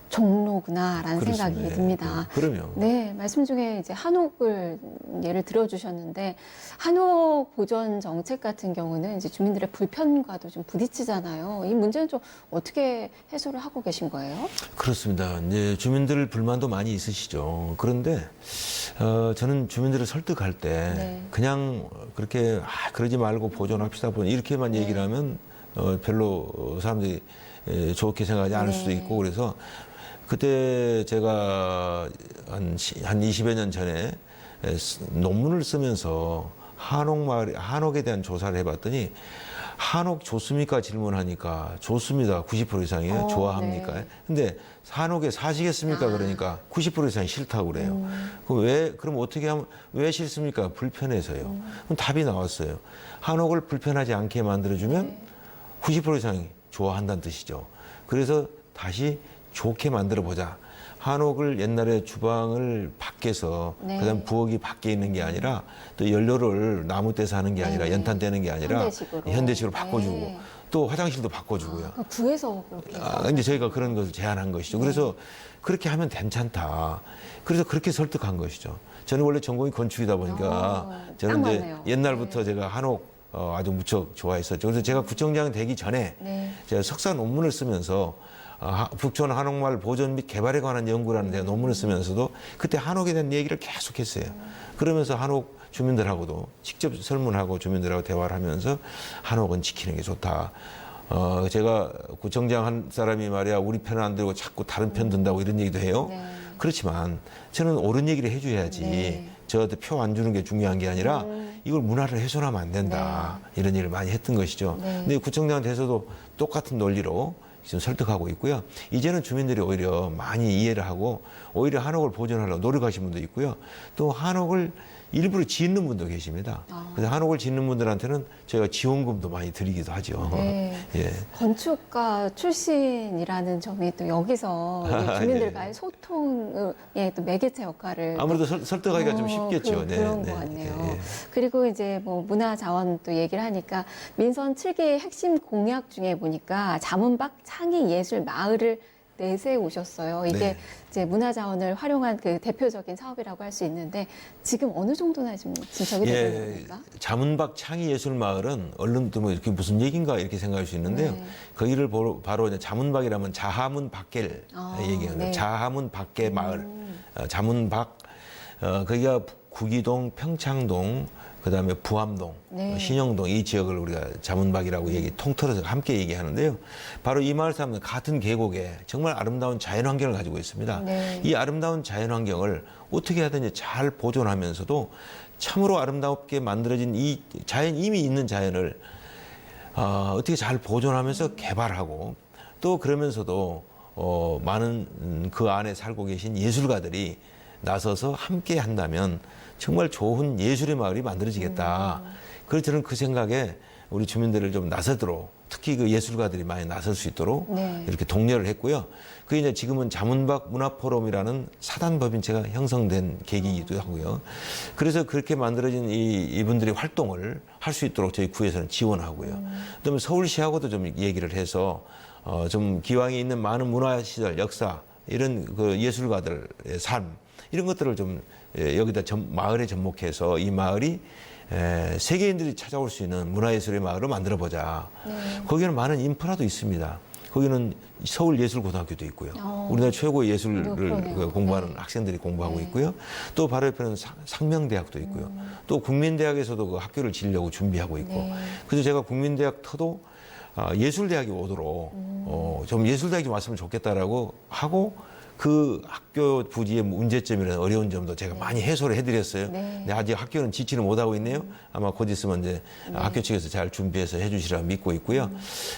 종로구나라는 그렇습니다. 생각이 듭니다. 그럼요. 네, 말씀 중에 이제 한옥을 예를 들어주셨는데 한옥 보존 정책 같은 경우는 이제 주민들의 불편과도 좀 부딪히잖아요. 이 문제는 좀 어떻게 해소를 하고 계신 거예요? 그렇습니다. 이제 주민들 불만도 많이 있으시죠. 그런데 저는 주민들을 설득할 때 네. 그냥 그렇게 그러지 말고 보존합시다 이렇게만 네. 얘기를 하면 별로 사람들이 좋게 생각하지 않을 네. 수도 있고 그래서 그때 제가 한 20여 년 전에 논문을 쓰면서 한옥에 대한 조사를 해봤더니 한옥 좋습니까? 질문하니까 좋습니다. 90% 이상이에요. 좋아합니까? 네. 근데 한옥에 사시겠습니까? 그러니까 90% 이상이 싫다고 그래요. 그럼 어떻게 하면, 왜 싫습니까? 불편해서요. 그럼 답이 나왔어요. 한옥을 불편하지 않게 만들어주면 90% 이상이 좋아한다는 뜻이죠. 그래서 다시 좋게 만들어 보자. 한옥을 옛날에 주방을 밖에서 네. 그다음 부엌이 밖에 있는 게 아니라 또 연료를 나무 떼서 하는 게 아니라 네. 연탄 떼는 게 아니라 현대식으로. 바꿔주고 네. 또 화장실도 바꿔주고요. 그 구에서 그렇게. 이제 저희가 그런 것을 제안한 것이죠. 네. 그래서 그렇게 하면 괜찮다. 그래서 그렇게 설득한 것이죠. 저는 원래 전공이 건축이다 보니까 저는 딱 이제 맞네요. 옛날부터 네. 제가 한옥 아주 무척 좋아했었죠. 그래서 제가 구청장 되기 전에 네. 제가 석사 논문을 쓰면서 북촌 한옥마을 보존 및 개발에 관한 연구라는 데 논문을 쓰면서도 그때 한옥에 대한 얘기를 계속했어요. 그러면서 한옥 주민들하고도 직접 설문하고 주민들하고 대화를 하면서 한옥은 지키는 게 좋다. 제가 구청장 한 사람이 말이야 우리 편은 안 들고 자꾸 다른 편 든다고 이런 얘기도 해요. 네. 그렇지만 저는 옳은 얘기를 해줘야지 네. 저한테 표 안 주는 게 중요한 게 아니라 이걸 문화를 훼손하면 안 된다. 이런 일을 많이 했던 것이죠. 네. 근데 구청장 돼서도 똑같은 논리로 지금 설득하고 있고요. 이제는 주민들이 오히려 많이 이해를 하고 오히려 한옥을 보존하려고 노력하시는 분도 있고요. 또 한옥을 일부러 짓는 분도 계십니다. 그래서 한옥을 짓는 분들한테는 저희가 지원금도 많이 드리기도 하죠. 네. 예. 건축가 출신이라는 점이 또 여기서 우리 주민들과의 네. 소통의 또 매개체 역할을 아무래도 설득하기가 좀 쉽겠죠. 그런 네, 것 네, 같네요. 예, 예. 그리고 이제 뭐 문화자원 또 얘기를 하니까 민선 7기의 핵심 공약 중에 보니까 자문박 창의 예술 마을을 내세우셨어요. 이게 네. 이제 문화자원을 활용한 그 대표적인 사업이라고 할 수 있는데 지금 어느 정도나 지금 진척이 되고 있는 겁니까? 자문박 창의예술마을은 언론도 뭐 이렇게 무슨 얘기인가 이렇게 생각할 수 있는데요. 네. 거기를 바로 이제 자문박이라면 자하문 밖을 얘기하는 네. 자하문 밖의 마을. 자문박 거기가 구기동, 평창동, 그다음에 부암동, 네. 신영동 이 지역을 우리가 자문박이라고 통틀어서 함께 얘기하는데요. 바로 이 마을 사람들 같은 계곡에 정말 아름다운 자연 환경을 가지고 있습니다. 네. 이 아름다운 자연 환경을 어떻게 하든지 잘 보존하면서도 참으로 아름답게 만들어진 이 자연 이미 있는 자연을 어떻게 잘 보존하면서 개발하고 또 그러면서도 많은 그 안에 살고 계신 예술가들이 나서서 함께 한다면 정말 좋은 예술의 마을이 만들어지겠다. 그래서 저는 그 생각에 우리 주민들을 좀 나서도록 특히 그 예술가들이 많이 나설 수 있도록 네. 이렇게 독려를 했고요. 그게 이제 지금은 자문박 문화포럼이라는 사단법인체가 형성된 계기이기도 하고요. 그래서 그렇게 만들어진 이분들이 활동을 할 수 있도록 저희 구에서는 지원하고요. 그다음에 서울시하고도 좀 얘기를 해서 좀 기왕에 있는 많은 문화시설, 역사, 이런 그 예술가들의 삶, 이런 것들을 좀 여기다 마을에 접목해서 이 마을이 세계인들이 찾아올 수 있는 문화예술의 마을을 만들어보자. 거기는 많은 인프라도 있습니다. 거기는 서울예술고등학교도 있고요. 우리나라 최고의 예술을 공부하는 학생들이 공부하고 있고요. 또 바로 옆에는 상명대학도 있고요. 또 국민대학에서도 그 학교를 지으려고 준비하고 있고. 그래서 제가 국민대학 터도 예술대학이 오도록 좀 예술대학이 왔으면 좋겠다라고 하고 그 학교 부지의 문제점이나 어려운 점도 제가 많이 해소를 해드렸어요. 근데 아직 학교는 지치는 못하고 있네요. 아마 곧 있으면 이제 학교 측에서 잘 준비해서 해주시라 믿고 있고요.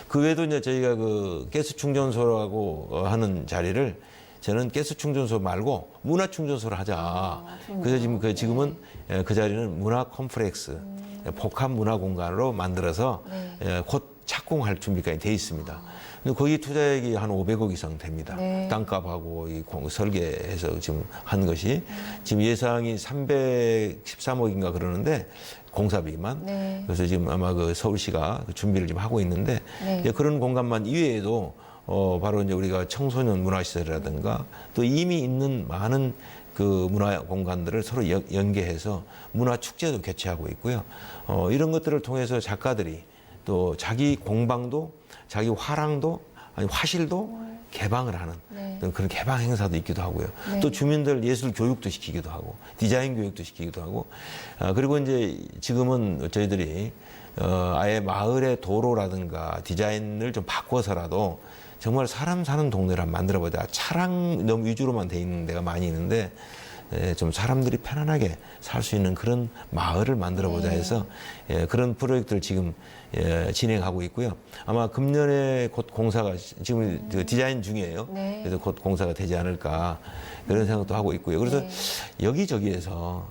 그 외에도 이제 저희가 그 가스 충전소라고 하는 자리를 저는 가스 충전소 말고 문화 충전소를 하자. 그래서 지금은 그 자리는 문화 컴플렉스, 복합 문화 공간으로 만들어서 곧 착공할 준비까지 돼 있습니다. 거기 투자액이 한 500억 이상 됩니다. 땅값하고 이 설계해서 지금 한 것이 지금 예상이 313억인가 그러는데 공사비만. 그래서 지금 아마 그 서울시가 준비를 지금 하고 있는데 이제 그런 공간만 이외에도 바로 이제 우리가 청소년 문화시설이라든가 또 이미 있는 많은 그 문화 공간들을 서로 연계해서 문화 축제도 개최하고 있고요. 이런 것들을 통해서 작가들이 또 자기 공방도 자기 화랑도 아니 화실도 개방을 하는 그런 개방 행사도 있기도 하고요. 또 주민들 예술 교육도 시키기도 하고 디자인 교육도 시키기도 하고 그리고 이제 지금은 저희들이 아예 마을의 도로라든가 디자인을 좀 바꿔서라도 정말 사람 사는 동네를 한번 만들어보자. 차량 너무 위주로만 돼 있는 데가 많이 있는데 좀 사람들이 편안하게 살 수 있는 그런 마을을 만들어보자 해서 그런 프로젝트를 지금 진행하고 있고요. 아마 금년에 곧 공사가 지금 디자인 중이에요. 그래서 곧 공사가 되지 않을까 그런 생각도 하고 있고요. 그래서 여기저기에서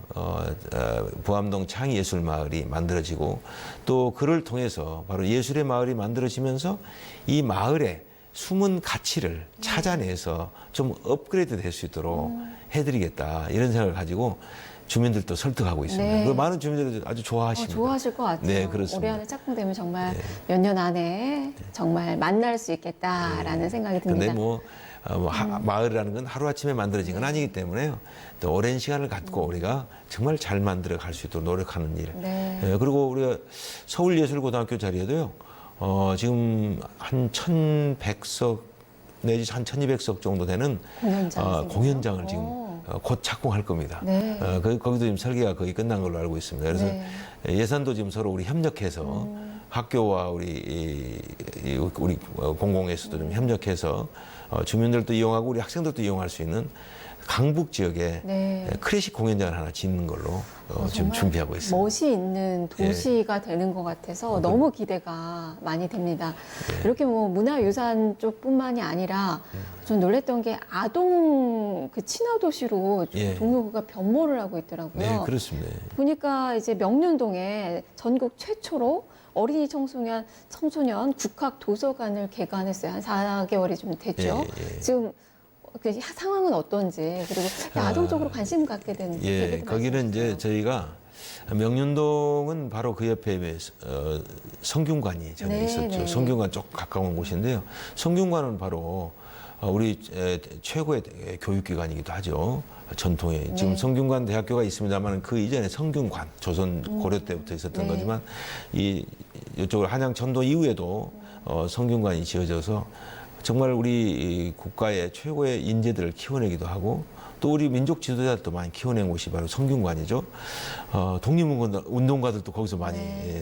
부암동 창의예술마을이 만들어지고 또 그를 통해서 바로 예술의 마을이 만들어지면서 이 마을에 숨은 가치를 찾아내서 좀 업그레이드 될 수 있도록 해드리겠다 이런 생각을 가지고 주민들도 설득하고 있습니다. 그 많은 주민들이 아주 좋아하십니다. 좋아하실 것 같아요. 네, 그렇습니다. 올해 안에 착공되면 정말 몇 년 안에 정말 만날 수 있겠다라는 생각이 듭니다. 근데 마을이라는 건 하루아침에 만들어진 건 아니기 때문에요. 또 오랜 시간을 갖고 우리가 정말 잘 만들어 갈 수 있도록 노력하는 일. 그리고 우리가 서울예술고등학교 자리에도요. 지금 한 1,100석 내지 한 1,200석 정도 되는 공연장을 지금 곧 착공할 겁니다. 거기도 지금 설계가 거의 끝난 걸로 알고 있습니다. 그래서 예산도 지금 서로 우리 협력해서 학교와 우리 공공에서도 좀 협력해서 주민들도 이용하고 우리 학생들도 이용할 수 있는 강북 지역에 클래식 공연장을 하나 짓는 걸로 지금 준비하고 있습니다. 멋이 있는 도시가 되는 것 같아서 너무 기대가 많이 됩니다. 이렇게 문화유산 쪽뿐만이 아니라 좀 놀랬던 게 아동 그 친화도시로 종로구가 변모를 하고 있더라고요. 네, 그렇습니다. 보니까 이제 명륜동에 전국 최초로 어린이 청소년 국학 도서관을 개관했어요. 한 4개월이 좀 됐죠. 지금 그 상황은 어떤지 그리고 아동 쪽으로 관심 갖게 된 거기는 이제 저희가 명륜동은 바로 그 옆에 성균관이 전에 있었죠. 성균관 쪽 가까운 곳인데요. 성균관은 바로 우리 최고의 교육기관이기도 하죠. 전통의 지금 성균관 대학교가 있습니다만 그 이전에 성균관 조선 고려 때부터 있었던 거지만 이쪽으로 한양 천도 이후에도 성균관이 지어져서 정말 우리 국가의 최고의 인재들을 키워내기도 하고 또 우리 민족 지도자들도 많이 키워낸 곳이 바로 성균관이죠. 독립운동가들도 거기서 많이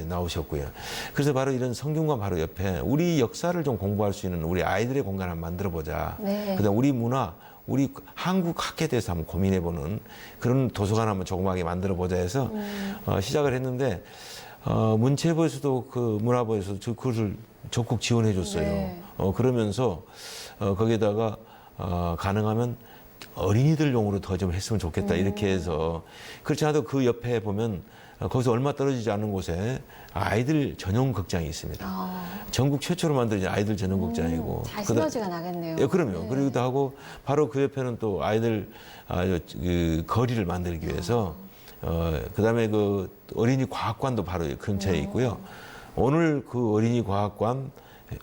나오셨고요. 그래서 바로 이런 성균관 바로 옆에 우리 역사를 좀 공부할 수 있는 우리 아이들의 공간을 만들어보자. 그다음 우리 문화, 우리 한국 학회에 대해서 한번 고민해보는 그런 도서관 한번 조그맣게 만들어보자 해서 시작을 했는데 문체부에서도 그 문화부에서 그것을 적극 지원해 줬어요. 그러면서 거기에다가 가능하면 어린이들용으로 더 좀 했으면 좋겠다 이렇게 해서 그렇지 않아도 그 옆에 보면 거기서 얼마 떨어지지 않은 곳에 아이들 전용 극장이 있습니다. 전국 최초로 만들어진 아이들 전용 극장이고 잘 시너지가 나겠네요. 예, 그럼요. 그러기도 하고 바로 그 옆에는 또 아이들 그 거리를 만들기 위해서 그다음에 그 어린이 과학관도 바로 근처에 있고요. 오늘 그 어린이 과학관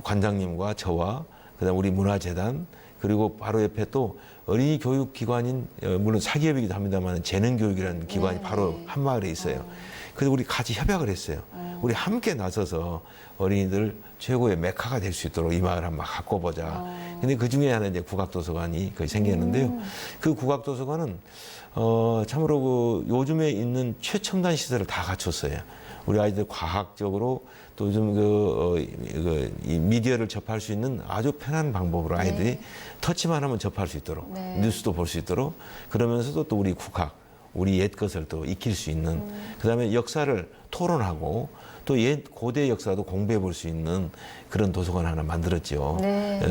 관장님과 저와 그다음 우리 문화재단, 그리고 바로 옆에 또 어린이 교육 기관인, 물론 사기업이기도 합니다만 재능교육이라는 기관이 바로 한 마을에 있어요. 그래서 우리 같이 협약을 했어요. 우리 함께 나서서 어린이들 최고의 메카가 될 수 있도록 이 마을 한번 바꿔보자. 근데 그 중에 하나 이제 국악도서관이 거의 생겼는데요. 그 국악도서관은 참으로 그 요즘에 있는 최첨단 시설을 다 갖췄어요. 우리 아이들 과학적으로 또 요즘 이 미디어를 접할 수 있는 아주 편한 방법으로 아이들이 터치만 하면 접할 수 있도록 뉴스도 볼 수 있도록, 그러면서도 또 우리 국악, 우리 옛 것을 또 익힐 수 있는, 그다음에 역사를 토론하고 또 옛 고대 역사도 공부해 볼 수 있는 그런 도서관 하나 만들었죠.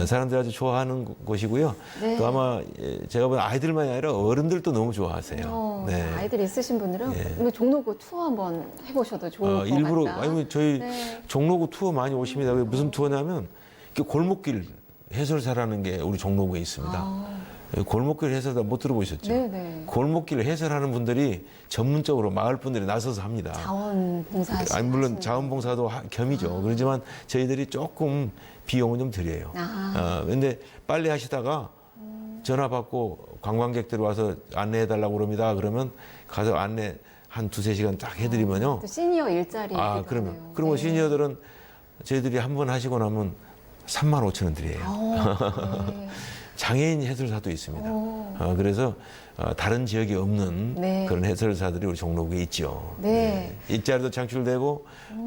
사람들이 아주 좋아하는 곳이고요. 또 아마 제가 보는 아이들만이 아니라 어른들도 너무 좋아하세요. 아이들 있으신 분들은 뭐 종로구 투어 한번 해보셔도 좋을 것 일부러 같다. 아니 저희 종로구 투어 많이 오십니다. 무슨 투어냐면 이렇게 골목길 해설사라는 게 우리 종로구에 있습니다. 골목길 해설사 못 들어보셨죠? 네네. 골목길 해설하는 분들이 전문적으로 마을 분들이 나서서 합니다. 자원봉사. 아니, 물론 자원봉사도 겸이죠. 그렇지만 저희들이 조금 비용은 좀 드려요. 근데 빨리 하시다가 전화 받고 관광객들이 와서 안내해달라고 그럽니다. 그러면 가서 안내 한 2-3시간 딱 해드리면요. 또 시니어 일자리. 그러면 시니어들은 저희들이 한 번 하시고 나면 35,000원 드려요. 장애인 해설사도 있습니다. 그래서 다른 지역에 없는 그런 해설사들이 우리 종로구에 있죠. 일자리도 창출되고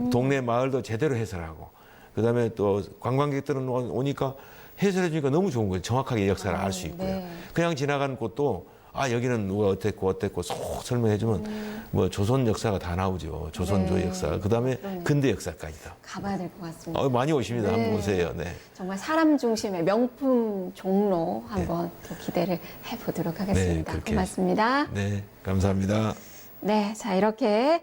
동네 마을도 제대로 해설하고, 그다음에 또 관광객들은 오니까 해설해 주니까 너무 좋은 거예요. 정확하게 역사를 알 수 있고요. 그냥 지나가는 곳도 여기는 누가 어땠고 쏙 설명해 주면 뭐 조선 역사가 다 나오죠. 조선조 역사, 그다음에 근대 역사까지도. 가봐야 될 것 같습니다. 많이 오십니다. 한번 오세요. 정말 사람 중심의 명품 종로 한번 또 기대를 해보도록 하겠습니다. 그렇게 고맙습니다. 네, 감사합니다. 네, 자 이렇게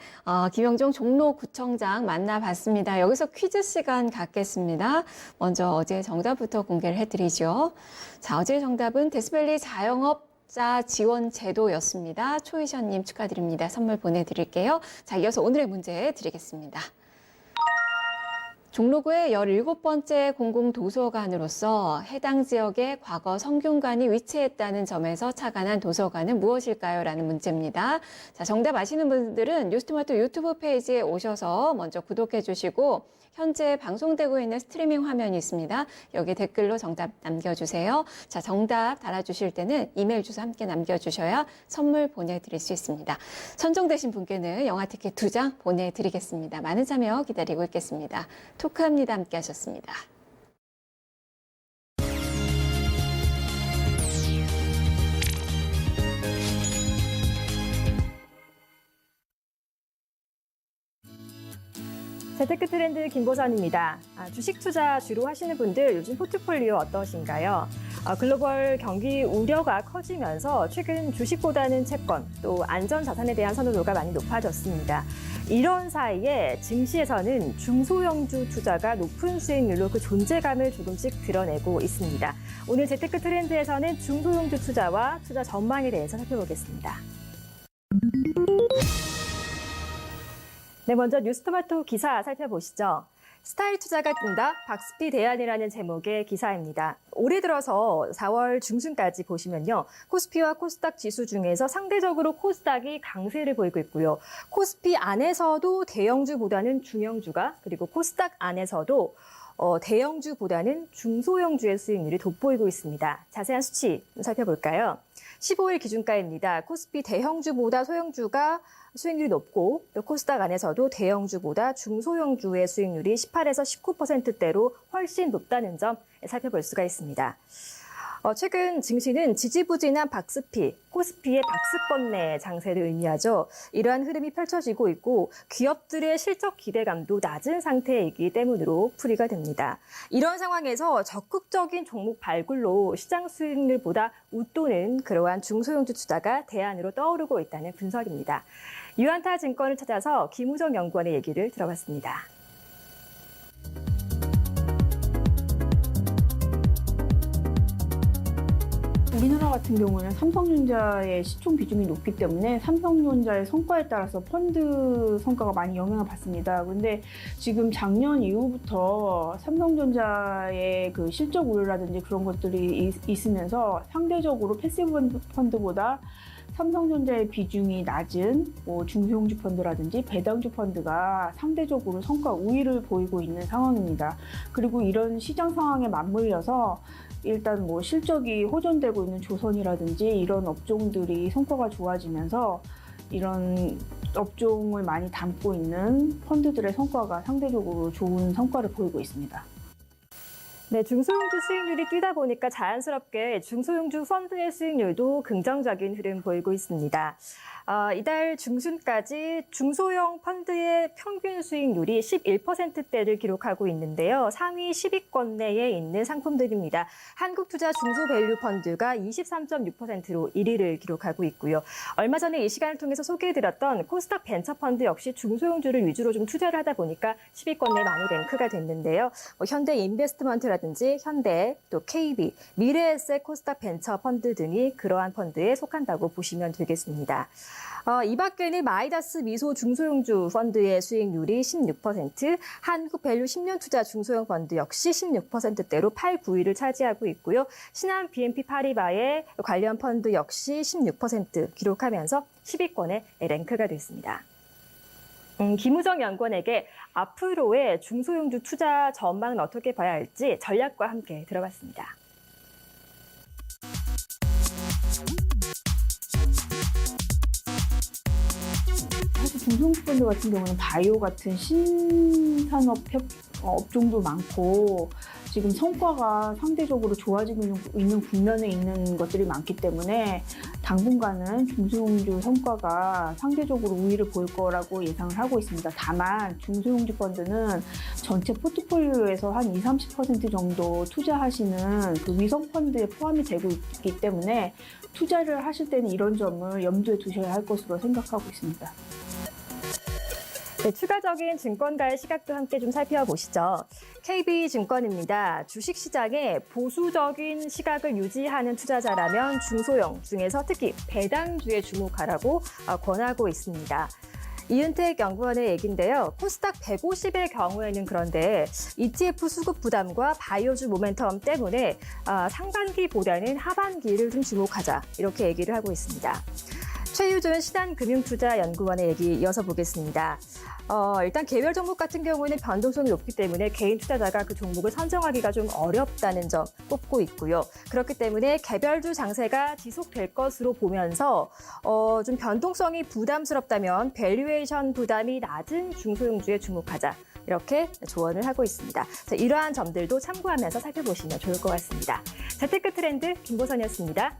김영종 종로구청장 만나봤습니다. 여기서 퀴즈 시간 갖겠습니다. 먼저 어제 정답부터 공개를 해드리죠. 자, 어제 정답은 데스밸리 자영업자 지원 제도였습니다. 초이션님 축하드립니다. 선물 보내드릴게요. 자, 이어서 오늘의 문제 드리겠습니다. 종로구의 17번째 공공도서관으로서 해당 지역에 과거 성균관이 위치했다는 점에서 착안한 도서관은 무엇일까요? 라는 문제입니다. 자, 정답 아시는 분들은 뉴스토마토 유튜브 페이지에 오셔서 먼저 구독해 주시고 현재 방송되고 있는 스트리밍 화면이 있습니다. 여기 댓글로 정답 남겨주세요. 자, 정답 달아주실 때는 이메일 주소 함께 남겨주셔야 선물 보내드릴 수 있습니다. 선정되신 분께는 영화 티켓 2장 보내드리겠습니다. 많은 참여 기다리고 있겠습니다. 토크합니다. 함께 하셨습니다. 재테크 트렌드 김보선입니다. 주식 투자 주로 하시는 분들 요즘 포트폴리오 어떠신가요? 글로벌 경기 우려가 커지면서 최근 주식보다는 채권, 또 안전자산에 대한 선호도가 많이 높아졌습니다. 이런 사이에 증시에서는 중소형주 투자가 높은 수익률로 그 존재감을 조금씩 드러내고 있습니다. 오늘 재테크 트렌드에서는 중소형주 투자와 투자 전망에 대해서 살펴보겠습니다. 네, 먼저 뉴스토마토 기사 살펴보시죠. 스타일 투자가 뜬다, 박스피 대안이라는 제목의 기사입니다. 올해 들어서 4월 중순까지 보시면요. 코스피와 코스닥 지수 중에서 상대적으로 코스닥이 강세를 보이고 있고요. 코스피 안에서도 대형주보다는 중형주가, 그리고 코스닥 안에서도 대형주보다는 중소형주의 수익률이 돋보이고 있습니다. 자세한 수치 살펴볼까요? 15일 기준가입니다. 코스피 대형주보다 소형주가 수익률이 높고, 또 코스닥 안에서도 대형주보다 중소형주의 수익률이 18에서 19%대로 훨씬 높다는 점 살펴볼 수가 있습니다. 최근 증시는 지지부진한 박스피, 코스피의 박스권 장세를 의미하죠. 이러한 흐름이 펼쳐지고 있고 기업들의 실적 기대감도 낮은 상태이기 때문으로 풀이가 됩니다. 이런 상황에서 적극적인 종목 발굴로 시장 수익률보다 웃도는 그러한 중소형주 투자가 대안으로 떠오르고 있다는 분석입니다. 유한타 증권을 찾아서 김우정 연구원의 얘기를 들어봤습니다. 우리나라가 같은 경우는 삼성전자의 시총 비중이 높기 때문에 삼성전자의 성과에 따라서 펀드 성과가 많이 영향을 받습니다. 근데 지금 작년 이후부터 삼성전자의 그 실적 우려라든지 그런 것들이 있으면서 상대적으로 패시브 펀드보다 삼성전자의 비중이 낮은 중소형주 펀드라든지 배당주 펀드가 상대적으로 성과 우위를 보이고 있는 상황입니다. 그리고 이런 시장 상황에 맞물려서 일단 실적이 호전되고 있는 조선이라든지 이런 업종들이 성과가 좋아지면서 이런 업종을 많이 담고 있는 펀드들의 성과가 상대적으로 좋은 성과를 보이고 있습니다. 네, 중소형주 수익률이 뛰다 보니까 자연스럽게 중소형주 펀드의 수익률도 긍정적인 흐름 보이고 있습니다. 이달 중순까지 중소형 펀드의 평균 수익률이 11%대를 기록하고 있는데요. 상위 10위권 내에 있는 상품들입니다. 한국투자 중소밸류 펀드가 23.6%로 1위를 기록하고 있고요. 얼마 전에 이 시간을 통해서 소개해드렸던 코스닥 벤처펀드 역시 중소형주를 위주로 좀 투자를 하다 보니까 10위권 내에 많이 랭크가 됐는데요. 현대인베스트먼트라든지 현대, 또 KB, 미래에셋 코스닥 벤처펀드 등이 그러한 펀드에 속한다고 보시면 되겠습니다. 이 밖에는 마이다스 미소 중소형주 펀드의 수익률이 16%, 한국밸류 10년 투자 중소형 펀드 역시 16%대로 8, 9위를 차지하고 있고요. 신한 BNP 파리바의 관련 펀드 역시 16% 기록하면서 10위권에 랭크가 됐습니다. 김우정 연구원에게 앞으로의 중소형주 투자 전망은 어떻게 봐야 할지 전략과 함께 들어봤습니다. 사실 중소형주 펀드 같은 경우는 바이오 같은 신산업 업종도 많고 지금 성과가 상대적으로 좋아지고 있는 국면에 있는 것들이 많기 때문에 당분간은 중소형주 성과가 상대적으로 우위를 보일 거라고 예상을 하고 있습니다. 다만 중소형주 펀드는 전체 포트폴리오에서 한 20-30% 정도 투자하시는 그 위성 펀드에 포함이 되고 있기 때문에 투자를 하실 때는 이런 점을 염두에 두셔야 할 것으로 생각하고 있습니다. 네, 추가적인 증권가의 시각도 함께 좀 살펴보시죠. KB증권입니다. 주식시장에 보수적인 시각을 유지하는 투자자라면 중소형 중에서 특히 배당주에 주목하라고 권하고 있습니다. 이은택 연구원의 얘기인데요. 코스닥 150의 경우에는 그런데 ETF 수급 부담과 바이오주 모멘텀 때문에 상반기보다는 하반기를 좀 주목하자 이렇게 얘기를 하고 있습니다. 최유준 신한금융투자연구원의 얘기 이어서 보겠습니다. 일단 개별 종목 같은 경우에는 변동성이 높기 때문에 개인 투자자가 그 종목을 선정하기가 좀 어렵다는 점 꼽고 있고요. 그렇기 때문에 개별주 장세가 지속될 것으로 보면서 좀 변동성이 부담스럽다면 밸류에이션 부담이 낮은 중소형주에 주목하자. 이렇게 조언을 하고 있습니다. 자, 이러한 점들도 참고하면서 살펴보시면 좋을 것 같습니다. 재테크 트렌드 김보선이었습니다.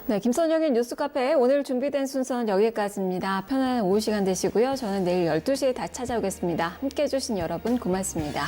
네, 김선영의 뉴스카페 오늘 준비된 순서는 여기까지입니다. 편안한 오후 시간 되시고요. 저는 내일 12시에 다시 찾아오겠습니다. 함께해 주신 여러분 고맙습니다.